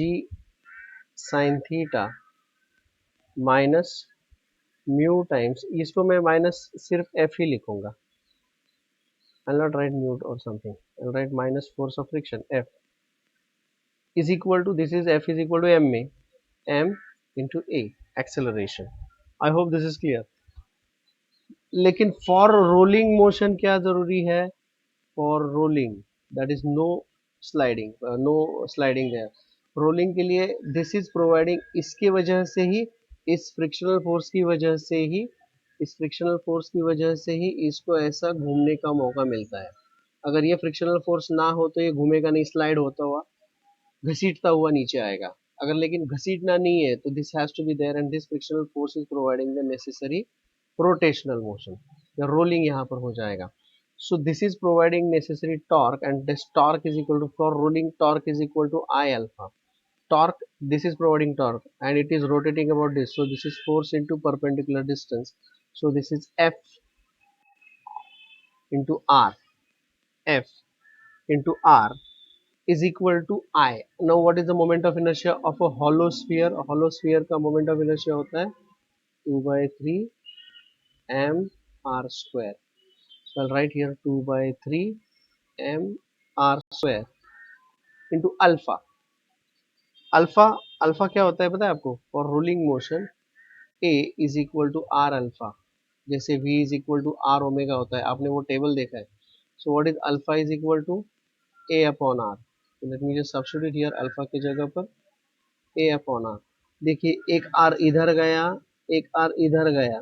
sin theta minus mu times, इसको मैं माइनस सिर्फ f ही लिखूंगा, I'll not write mu or something, I'll write minus force of friction F is equal to, this is F is equal to m into a acceleration। I hope this is clear। लेकिन for rolling motion क्या जरूरी है, for rolling that is no sliding, no sliding there, rolling के लिए this is providing, इसकी वजह से ही, इस फ्रिक्शनल फोर्स की वजह से ही, इस फ्रिक्शनल फोर्स की वजह से ही इसको ऐसा घूमने का मौका मिलता है। अगर ये फ्रिक्शनल फोर्स ना हो तो ये घूमेगा नहीं, स्लाइड होता हुआ, घसीटता हुआ नीचे आएगा। अगर लेकिन घसीटना नहीं है तो this has to be there and this frictional force is providing the necessary rotational motion, या रोलिंग यहाँ पर हो जाएगा। So this is providing necessary torque and this torque is equal to, for rolling torque is equal to I alpha. Torque, this is providing torque and it is rotating about this. So this is force into perpendicular distance. So this is F into R. F into R is equal to I. Now what is the moment of inertia of a hollow sphere? A hollow sphere का moment of inertia होता है 2/3 m r square. So I'll write here 2/3 m r square into alpha. Alpha, alpha क्या होता है पता है आपको, for rolling motion a is equal to r alpha, जैसे v is equal to r omega होता है, आपने वो टेबल देखा है। So what is alpha is equal to a upon r, let me just substitute here alpha की जगह पर a अपॉन आर। देखिए एक आर इधर गया, एक आर इधर गया,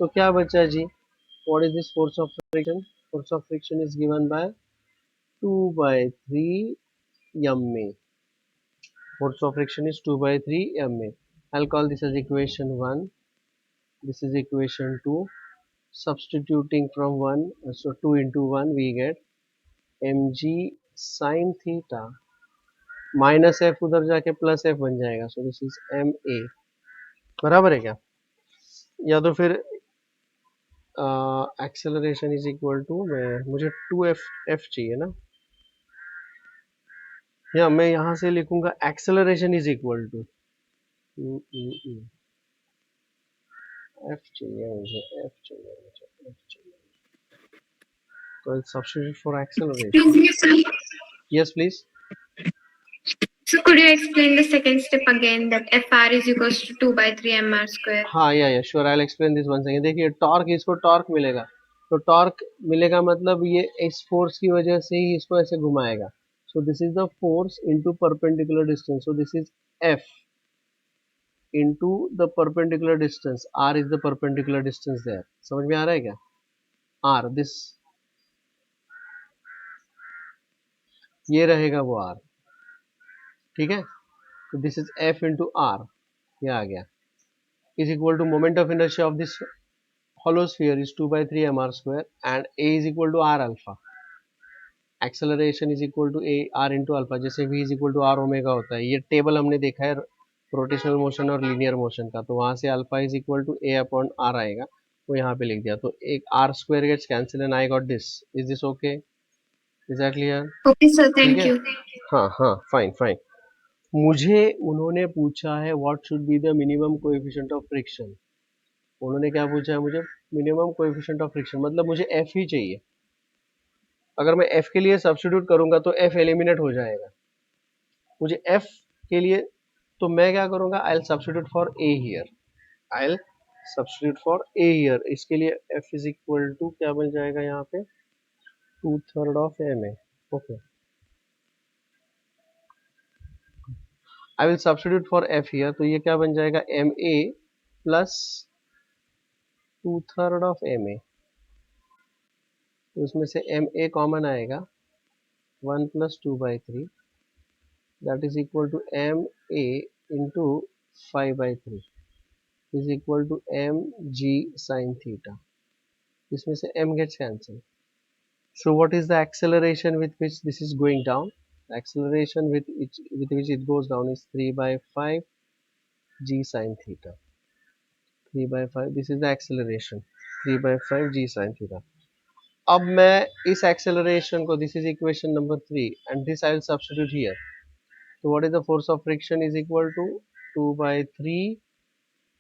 तो क्या बचा जी, what is this force of friction, force of friction is given by 2/3 ma, force of friction is 2/3 ma। I'll call this as equation 1, this is equation 2, substituting from 1, so 2 into 1 we get mg sin theta minus f उधर जाके plus f बन जाएगा, so this is ma, बराबर है क्या, या तो फिर एक्सेलरेशन इज इक्वल टू, मुझे 2f चाहिए ना, या मैं यहाँ से लिखूंगा acceleration is equal to f चाहिए मुझे, f चाहिए मुझे, f चाहिए, तो I'll substitute for acceleration। Excuse me, sir. Yes please। So could you explain the second step again, that Fr is equals to 2/3 mr square? हाँ या sure, I will explain this one second. देखिए torque, इसको torque मिलेगा, तो torque मिलेगा मतलब ये इस फोर्स की वजह से ही इसको ऐसे घुमाएगा। So this is the force into perpendicular distance, so this is F into the perpendicular distance, R is the perpendicular distance there, समझ में आ रहा है क्या, R दिस, ये रहेगा वो R, ठीक है, तो this is F into R, ये आ गया, is equal to moment of inertia of this hollow sphere is 2/3 mr square and a is equal to r alpha, acceleration is equal to a r into alpha, जैसे v is equal to r omega होता है, ये table हमने देखा है rotational motion और linear motion का, तो वहां से alpha is equal to a upon r आएगा, वो यहाँ पे लिख दिया, तो एक r square gets cancel and I got this. Is this okay? Is that clear? Okay, sir. ठीक Thank है. you. हाँ हाँ, फाइन फाइन. मुझे उन्होंने पूछा है what should be the minimum coefficient of friction. उन्होंने क्या पूछा है मुझे? मिनिमम कोएफिशिएंट ऑफ फ्रिक्शन, मतलब मुझे एफ ही चाहिए. अगर मैं एफ के लिए सब्स्टिट्यूट करूंगा तो एफ एलिमिनेट हो जाएगा. मुझे एफ के लिए, तो मैं क्या करूंगा, आई will substitute for a here. I will substitute for a here. इसके लिए एफ इज इक्वल टू क्या बन जाएगा यहाँ पे, 2/3 of m a. Okay, I will substitute for f here, तो ये क्या बन जाएगा, m a plus 2/3 of m ए. तो उसमें से एम ए कॉमन आएगा, 1 + 2/3, that is equal to M a into 5/3 is equal to m g sine theta. इसमें से m gets cancelled. So what is the acceleration with which this is going down? The acceleration with which it goes down is 3/5 g sine theta. 3/5, this is the acceleration. 3/5 g sine theta. अब मैं इस acceleration को, this is equation number 3, and this I will substitute here. So what is the force of friction is equal to 2/3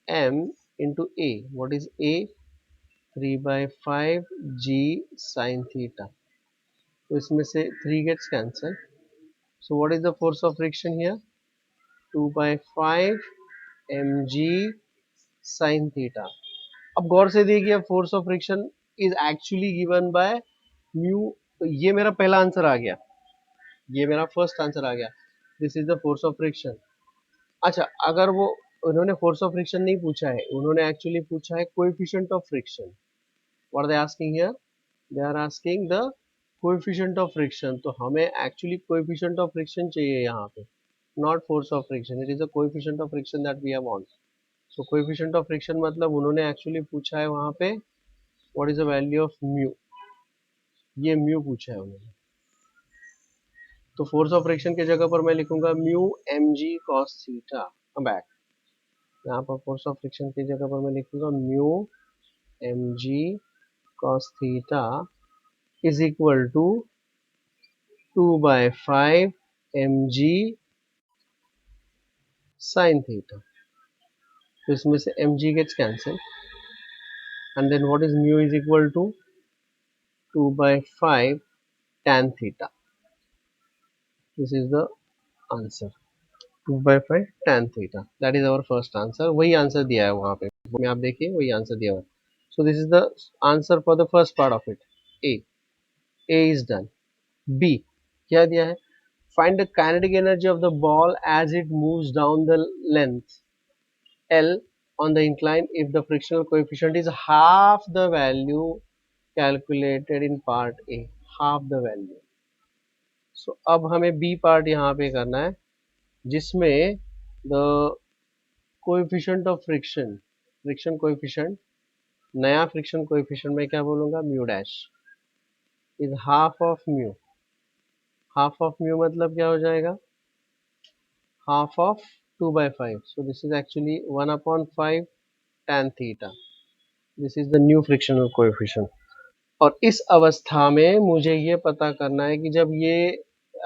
m into a. What is a? 3/5 g sine theta. तो इसमें से 3 gets cancelled. So what is the force of friction here? 2/5 mg sin theta. अब गौर से देखिए, force of friction is actually given by mu. तो ये मेरा पहला आंसर आ गया, ये मेरा फर्स्ट आंसर आ गया. This is the force of friction. अच्छा, अगर वो, उन्होंने फोर्स ऑफ फ्रिक्शन नहीं पूछा है, उन्होंने एक्चुअली पूछा है coefficient of friction. What are they asking here? They are asking the coefficient of friction. तो हमें एक्चुअली कोएफिशिएंट ऑफ फ्रिक्शन चाहिए यहाँ पे, not force of friction. It is a coefficient of friction that we have want. So coefficient of friction मतलब उन्होंने actually पूछा है वहाँ पे what is the value of mu. ये mu पूछा है उन्होंने. तो force of friction की जगह पर मैं लिखूंगा mu mg cos theta. Come back. यहाँ पर force of friction की जगह पर मैं लिखूंगा mu mg cos theta is equal to 2/5 mg sin theta. तो इसमें से mg gets cancelled, and then what is mu is equal to 2/5 tan theta. This is the answer. 2/5 tan theta. That is our first answer. वही answer दिया है वहाँ पे, में आप देखिए वही आंसर दिया हुआ है. So this is the answer for the first part of it. A. A is done. B. क्या दिया है? Find the kinetic energy of the ball as it moves down the length L on the incline if the frictional coefficient is half the value calculated in part A. Half the value. So अब हमें B part यहाँ पे करना है, जिसमें the coefficient of friction, friction coefficient, नया friction coefficient में क्या बोलूँगा, mu dash is half of mu. Half of mu मतलब क्या हो जाएगा, half of 2/5. So this is actually 1/5 tan theta. This is the new frictional coefficient. और इस अवस्था में मुझे ये पता करना है कि जब ये,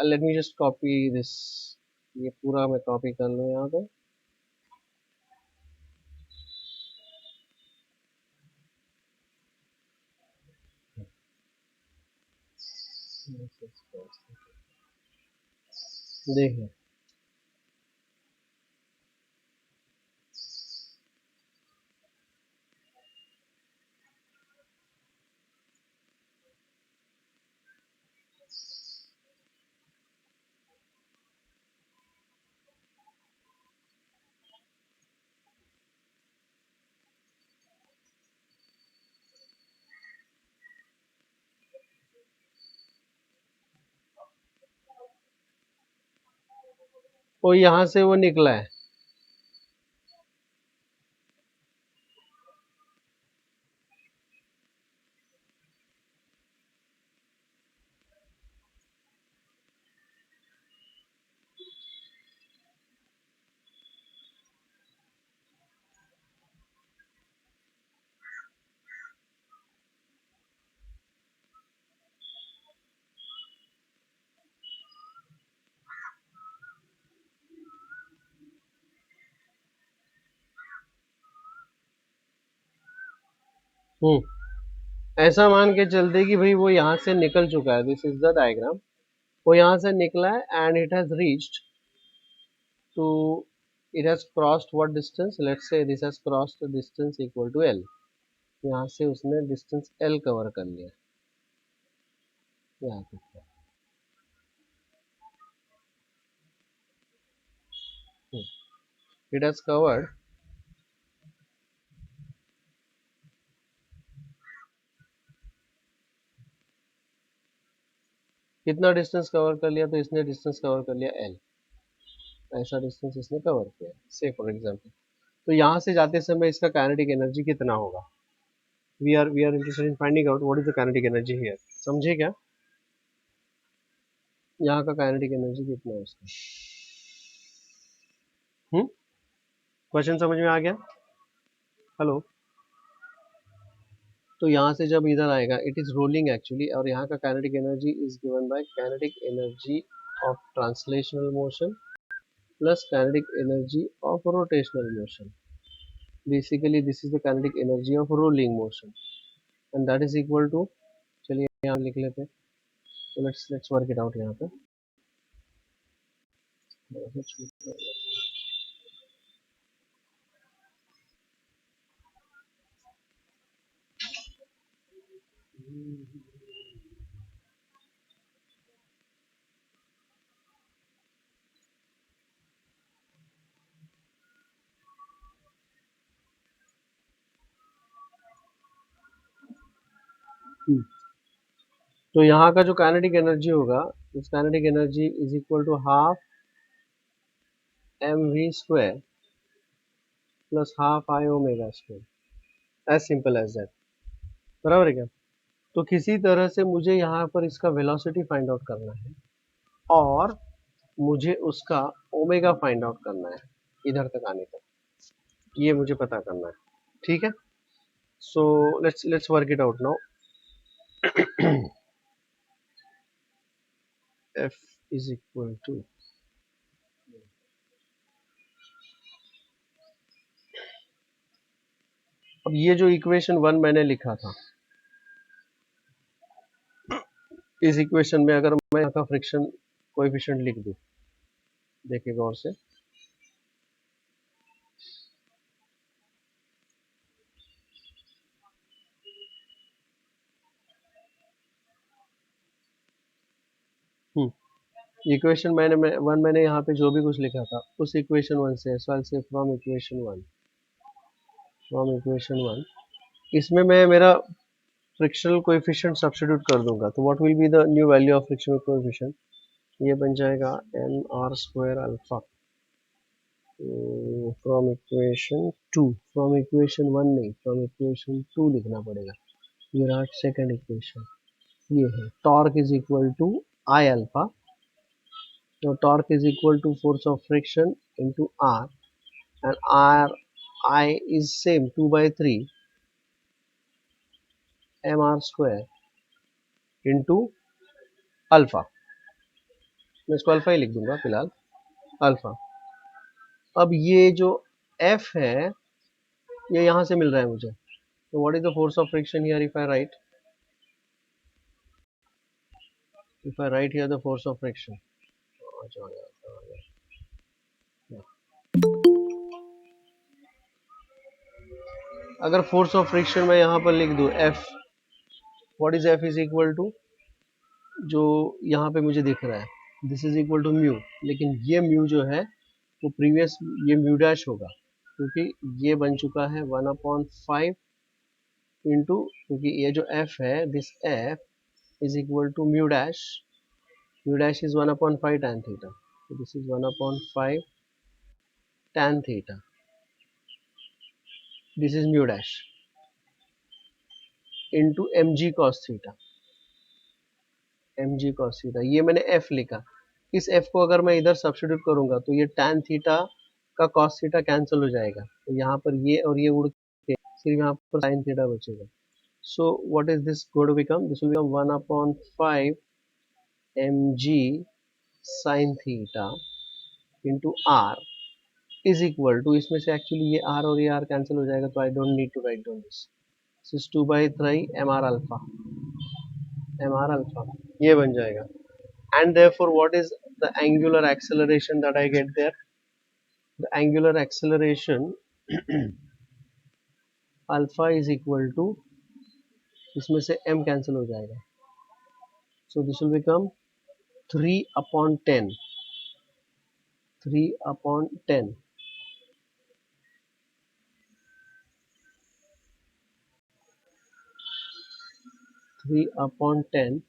late me just copy this, ये पूरा मैं कॉपी कर लूँ यहाँ पे. देखिए, वो यहाँ से वो निकला है. ऐसा मान के चलते कि भाई वो यहाँ से निकल चुका है, दिस इज द डायग्राम, वो यहाँ से निकला है and it has reached to, it has crossed what distance, let's say this has crossed the distance equal to l, यहाँ से उसने डिस्टेंस एल कवर कर लिया, यहाँ तक इट हैज कवर्ड कितना डिस्टेंस कवर कर लिया, तो इसने डिस्टेंस कवर कर लिया एल, ऐसा डिस्टेंस इसने कवर किया, से फॉर एग्जांपल। तो यहाँ से जाते समय इसका काइनेटिक एनर्जी कितना होगा, we are interested in finding out what is the kinetic energy here, समझे क्या, यहाँ का काइनेटिक एनर्जी कितना है उसका। क्वेश्चन समझ में आ गया, हेलो। तो यहाँ से जब इधर आएगा इट इज रोलिंग एक्चुअली, और यहाँ का kinetic energy is given by kinetic energy of translational motion plus kinetic energy of rotational motion, basically this is the kinetic energy of rolling motion and that is equal to, चलिए यहाँ लिख लेते हैं, तो let's work it out यहाँ पे। तो यहाँ का जो काइनेटिक एनर्जी होगा, इस kinetic energy is equal to half mv square plus half I omega square, as simple as that, बराबर है क्या। तो किसी तरह से मुझे यहाँ पर इसका वेलोसिटी फाइंड आउट करना है और मुझे उसका ओमेगा फाइंड आउट करना है इधर तक आने तक, ये मुझे पता करना है, ठीक है। So let's work it out now. f is equal to, अब ये जो इक्वेशन 1 मैंने लिखा था, इस इक्वेशन में अगर मैं यहाँ का फ्रिक्शन कोएफिशिएंट लिख दूं, देखिए गौर से, इक्वेशन मैंने यहाँ पे जो भी कुछ लिखा था उस इक्वेशन 1 से, सो आई से फ्रॉम इक्वेशन 1 इसमें मैं मेरा फ्रिक्शनल कोएफिशिएंट सब्स्टिट्यूट कर दूंगा, तो what will be the new value of frictional coefficient, ये बन जाएगा n r square alpha from equation 1 नहीं, फ्रॉम इक्वेशन 2 लिखना पड़ेगा, ये रहा सेकंड इक्वेशन, ये है torque is equal to I alpha, तो torque is equal to force of friction into r, and I is same 2/3 mr square into alpha, मैं इसको अल्फा ही लिख दूंगा फिलहाल, अल्फा। अब ये जो F है ये यहाँ से मिल रहा है मुझे, तो what is the force of friction here, if I write here the force of friction, अगर फोर्स ऑफ फ्रिक्शन मैं यहाँ पर लिख दूं F, what is F is equal to, जो यहाँ पे मुझे दिख रहा है this is equal to mu, लेकिन ये म्यू जो है वो प्रीवियस ये म्यू डैश होगा, क्योंकि ये बन चुका है 1/5 इंटू, क्योंकि ये जो f है this f is equal to mu dash is 1/5 tan theta, so this is 1/5 tan theta, this is mu dash into mg cos theta, ये मैंने f लिखा, इस f को अगर मैं इधर सब्स्टिट्यूट करूंगा तो ये tan थीटा का cos थीटा कैंसिल हो जाएगा, तो यहाँ पर ये और ये उड़ के सिर्फ यहाँ पर sin थीटा बचेगा, so what is this going to become, this will become 1/5 mg sin theta into r is equal to, इसमें से एक्चुअली ये r और ये r कैंसिल हो जाएगा, तो I don't need to write down this, this is 2/3 m r alpha, ये बन जाएगा. And therefore what is the angular acceleration that I get there? The angular acceleration alpha is equal to, इसमें से m cancel हो जाएगा, so this will become 3/10, 3/10 3/10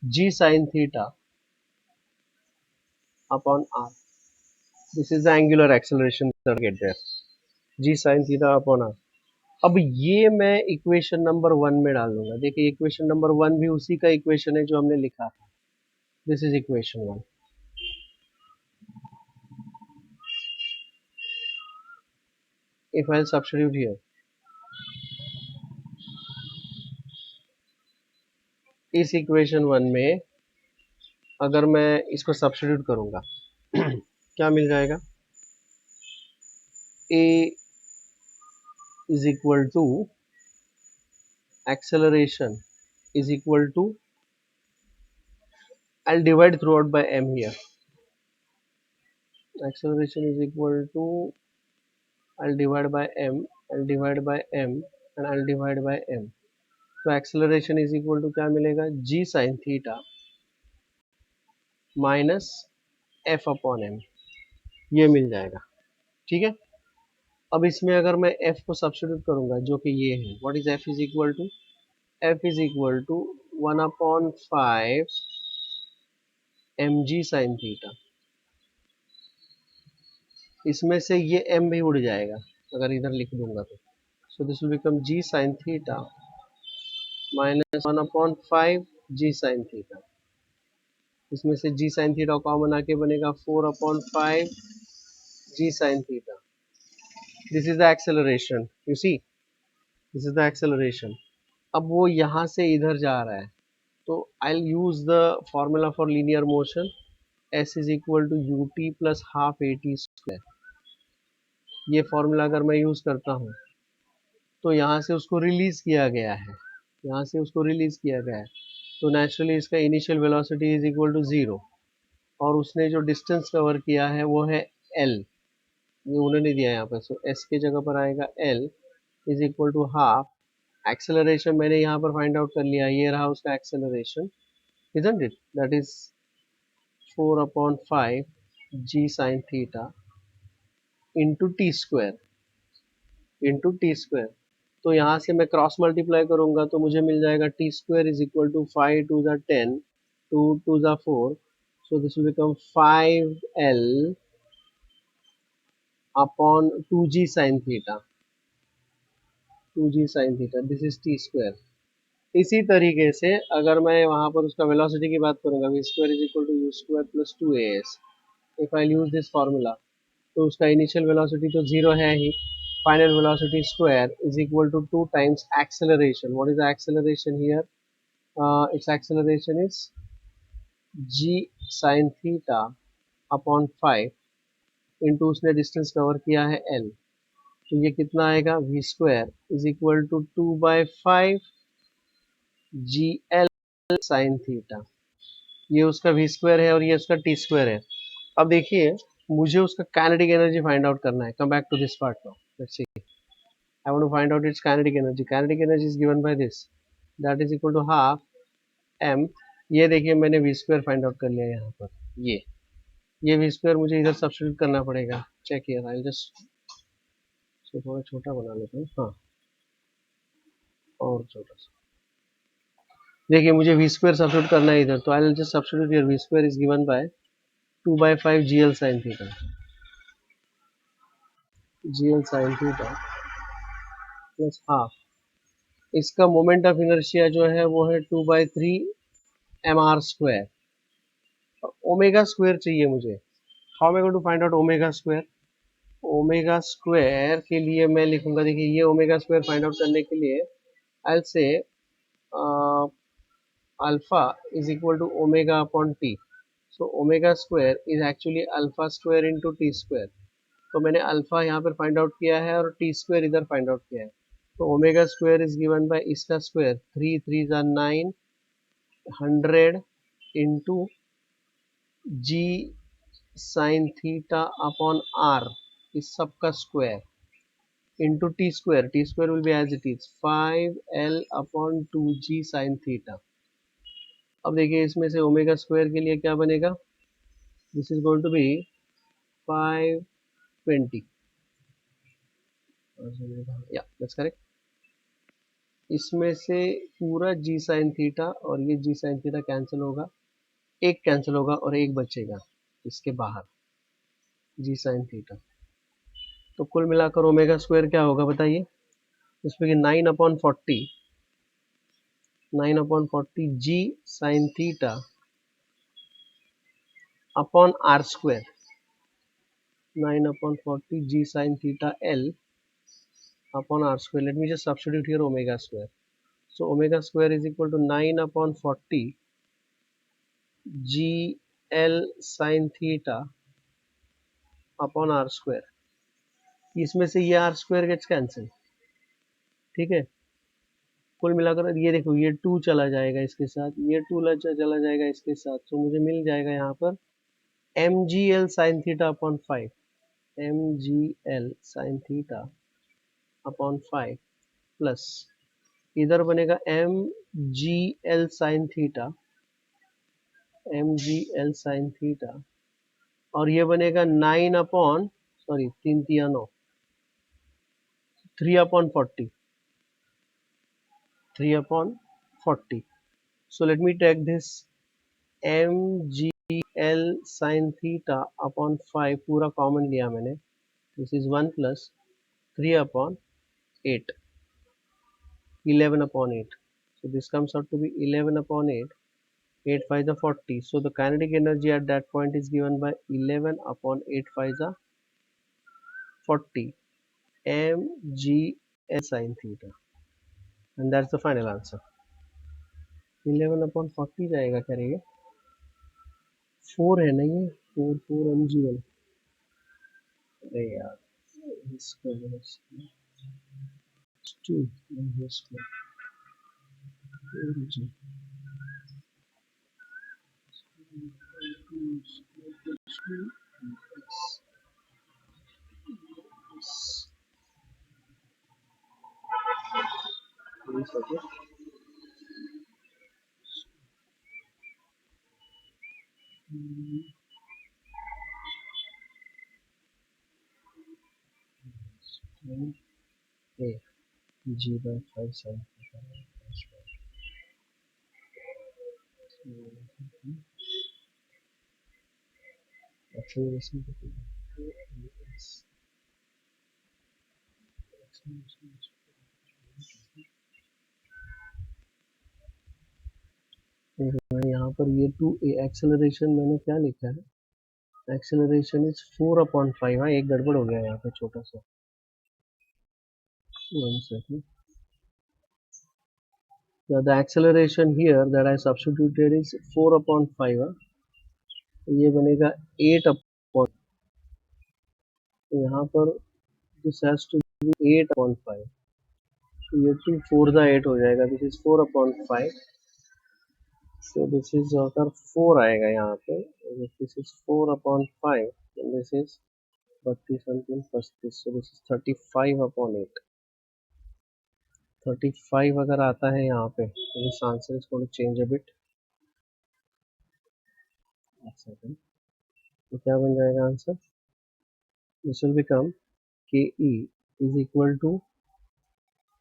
g sin theta upon r. This is the angular acceleration that I get there. g sin theta upon r. अब ये मैं equation number 1 में डाल दूंगा. देखिए इक्वेशन नंबर 1 भी उसी का इक्वेशन है जो हमने लिखा था. This is equation 1. If I substitute here, इस इक्वेशन 1 में अगर मैं इसको सब्स्टिट्यूट करूंगा क्या मिल जाएगा? a is equal to acceleration is equal to, I'll divide throughout by m here. Acceleration is equal to, I'll divide by m, I'll divide by m, and I'll divide by m. तो acceleration is equal to क्या मिलेगा? g sin theta minus f upon m, ये मिल जाएगा. ठीक है. अब इसमें अगर मैं f को सब्स्टिट्यूट करूंगा जो कि ये है, what is f is equal to? f is equal to 1/5 mg sin theta. इसमें से ये m भी उड़ जाएगा अगर इधर लिख दूंगा तो. सो this will become g sin theta minus 1/5 g sin theta. इसमें से g sin theta कॉमन आके बनेगा 4/5 g sin theta. This is the acceleration, you see, this is the acceleration. अब वो यहाँ से इधर जा रहा है, तो I will use the formula for linear motion, s is equal to u t plus half a t square. ये फॉर्मूला अगर मैं यूज करता हूँ तो यहाँ से उसको रिलीज किया गया है, यहाँ से उसको रिलीज किया गया है, तो नेचुरली इसका initial velocity is equal to 0, और उसने जो डिस्टेंस कवर किया है वो है l, ये उन्होंने दिया है यहाँ पर. सो s की जगह पर आएगा l is equal to half. Acceleration मैंने यहाँ पर फाइंड आउट कर लिया, ये रहा उसका acceleration, isn't it? That is 4/5 g sin theta into t square, into t square. तो यहाँ से मैं क्रॉस मल्टीप्लाई करूंगा तो मुझे मिल जाएगा t square is equal to 5 to the 10 2 to the 4, so this will become 5l upon 2g sin theta, 2g sin theta. This is t square. इसी तरीके से अगर मैं वहां पर उसका वेलोसिटी की बात करूंगा, v square is equal to u square plus 2as, if I use this formula, तो उसका इनिशियल वेलोसिटी तो 0 है ही, final velocity square is equal to 2 times acceleration. What is the acceleration here? its acceleration is g sin theta upon 5 into उसने distance cover किया है l, तो ये कितना आएगा? v square is equal to 2/5 g l sine theta. ये उसका v square है और ये उसका t स्क्वायर है. अब देखिए मुझे उसका काइनेटिक एनर्जी फाइंड आउट करना है. Come back to this part now, let's see. I want to find out its kinetic energy. Kinetic energy is given by this, that is equal to half m. ये देखिए मैंने v square find out कर लिया यहाँ पर. ये v square मुझे इधर सब्स्टिट्यूट करना पड़ेगा. चेक हियर, आई जस्ट इसको थोड़ा छोटा बना लेता हूँ. हाँ, और छोटा सा. देखिए मुझे v स्क्वायर सब्स्टिट्यूट करना है इधर, तो I will just substitute here. v square is given bye 2/5 gl sin theta, gl sin theta plus half. इसका मोमेंट ऑफ इनर्शिया जो है वो है 2/3 mr स्क्वायर. ओमेगा स्क्वायर चाहिए मुझे. How am I going to find out omega square? Omega square के लिए मैं लिखूंगा, देखिए ये ओमेगा स्क्वायर फाइंड आउट करने के लिए I will say alpha is equal to omega upon t. So omega square is actually alpha square into t square. तो मैंने अल्फा यहाँ पर फाइंड आउट किया है और टी स्क्वायर इधर फाइंड आउट किया है. So omega square is given by इसका square 3 3s are 9 100 into g sin theta upon r इस सब का square into t square will be as it is 5l upon 2g sin theta. अब देखिए इसमें से ओमेगा स्क्वायर के लिए क्या बनेगा, this is going to be 520 या दैट्स करेक्ट. इसमें से पूरा g sin थीटा और ये g sin थीटा कैंसिल होगा, एक कैंसिल होगा और एक बचेगा इसके बाहर g sin थीटा. तो कुल मिलाकर ओमेगा स्क्वायर क्या होगा बताइए, इसमें कि 9/40 g sin theta upon r square, 9/40 g sin theta L upon r square. Let me just substitute here omega square. So omega square is equal to 9/40 g L sin theta upon r square. इसमें से ये r square gets cancel, ठीक है. कुल मिलाकर ये देखो ये 2 चला जाएगा इसके साथ, ये 2 चला जाएगा इसके साथ, तो मुझे मिल जाएगा यहाँ पर mgl sin theta upon 5, mgl sin theta upon 5 plus इधर बनेगा mgl sin theta, mgl sin theta और ये बनेगा 9 upon 3/40, 3/40. So let me take this mgl sin theta upon 5 पूरा कॉमन लिया मैंने, this is 1 plus 3/8, 11/8. So this comes out to be 11/8, 8 5 is 40. So the kinetic energy at that point is given by 11/8 5 is 40 mgl sin theta, and that's the final answer. 11/40 जाएगा क्या रहेगा, 4 है ना ये, 4 mgl. अरे यार इसका 2 mg g by 5 sin theta. Acceleration यहाँ पर ये 2 एक्सेलरेशन मैंने क्या लिखा है, एक्सेलरेशन इज 4/5. हाँ एक गड़बड़ हो गया यहाँ पे छोटा सा, 1 second. The acceleration here that I substituted is 4/5. ये बनेगा 8/, तो यहाँ पर this has to be 8/5. तो ये 2 4 8 हो जाएगा, this is 4/5. So this is अगर 4 आएगा यहाँ पे, this is 4/5 and this is 32 something plus this, so this is 35/8. 35 अगर आता है यहाँ पे, तो this answer is going to change a bit. तो क्या बन जाएगा answer, this will become ke is equal to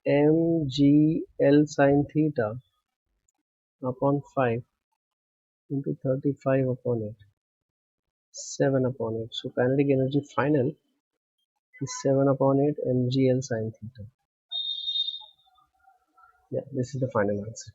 mgl sin theta upon 5 into 35/8, 7/8. So kinetic energy final is 7/8 mgl sin theta. Yeah, this is the final answer.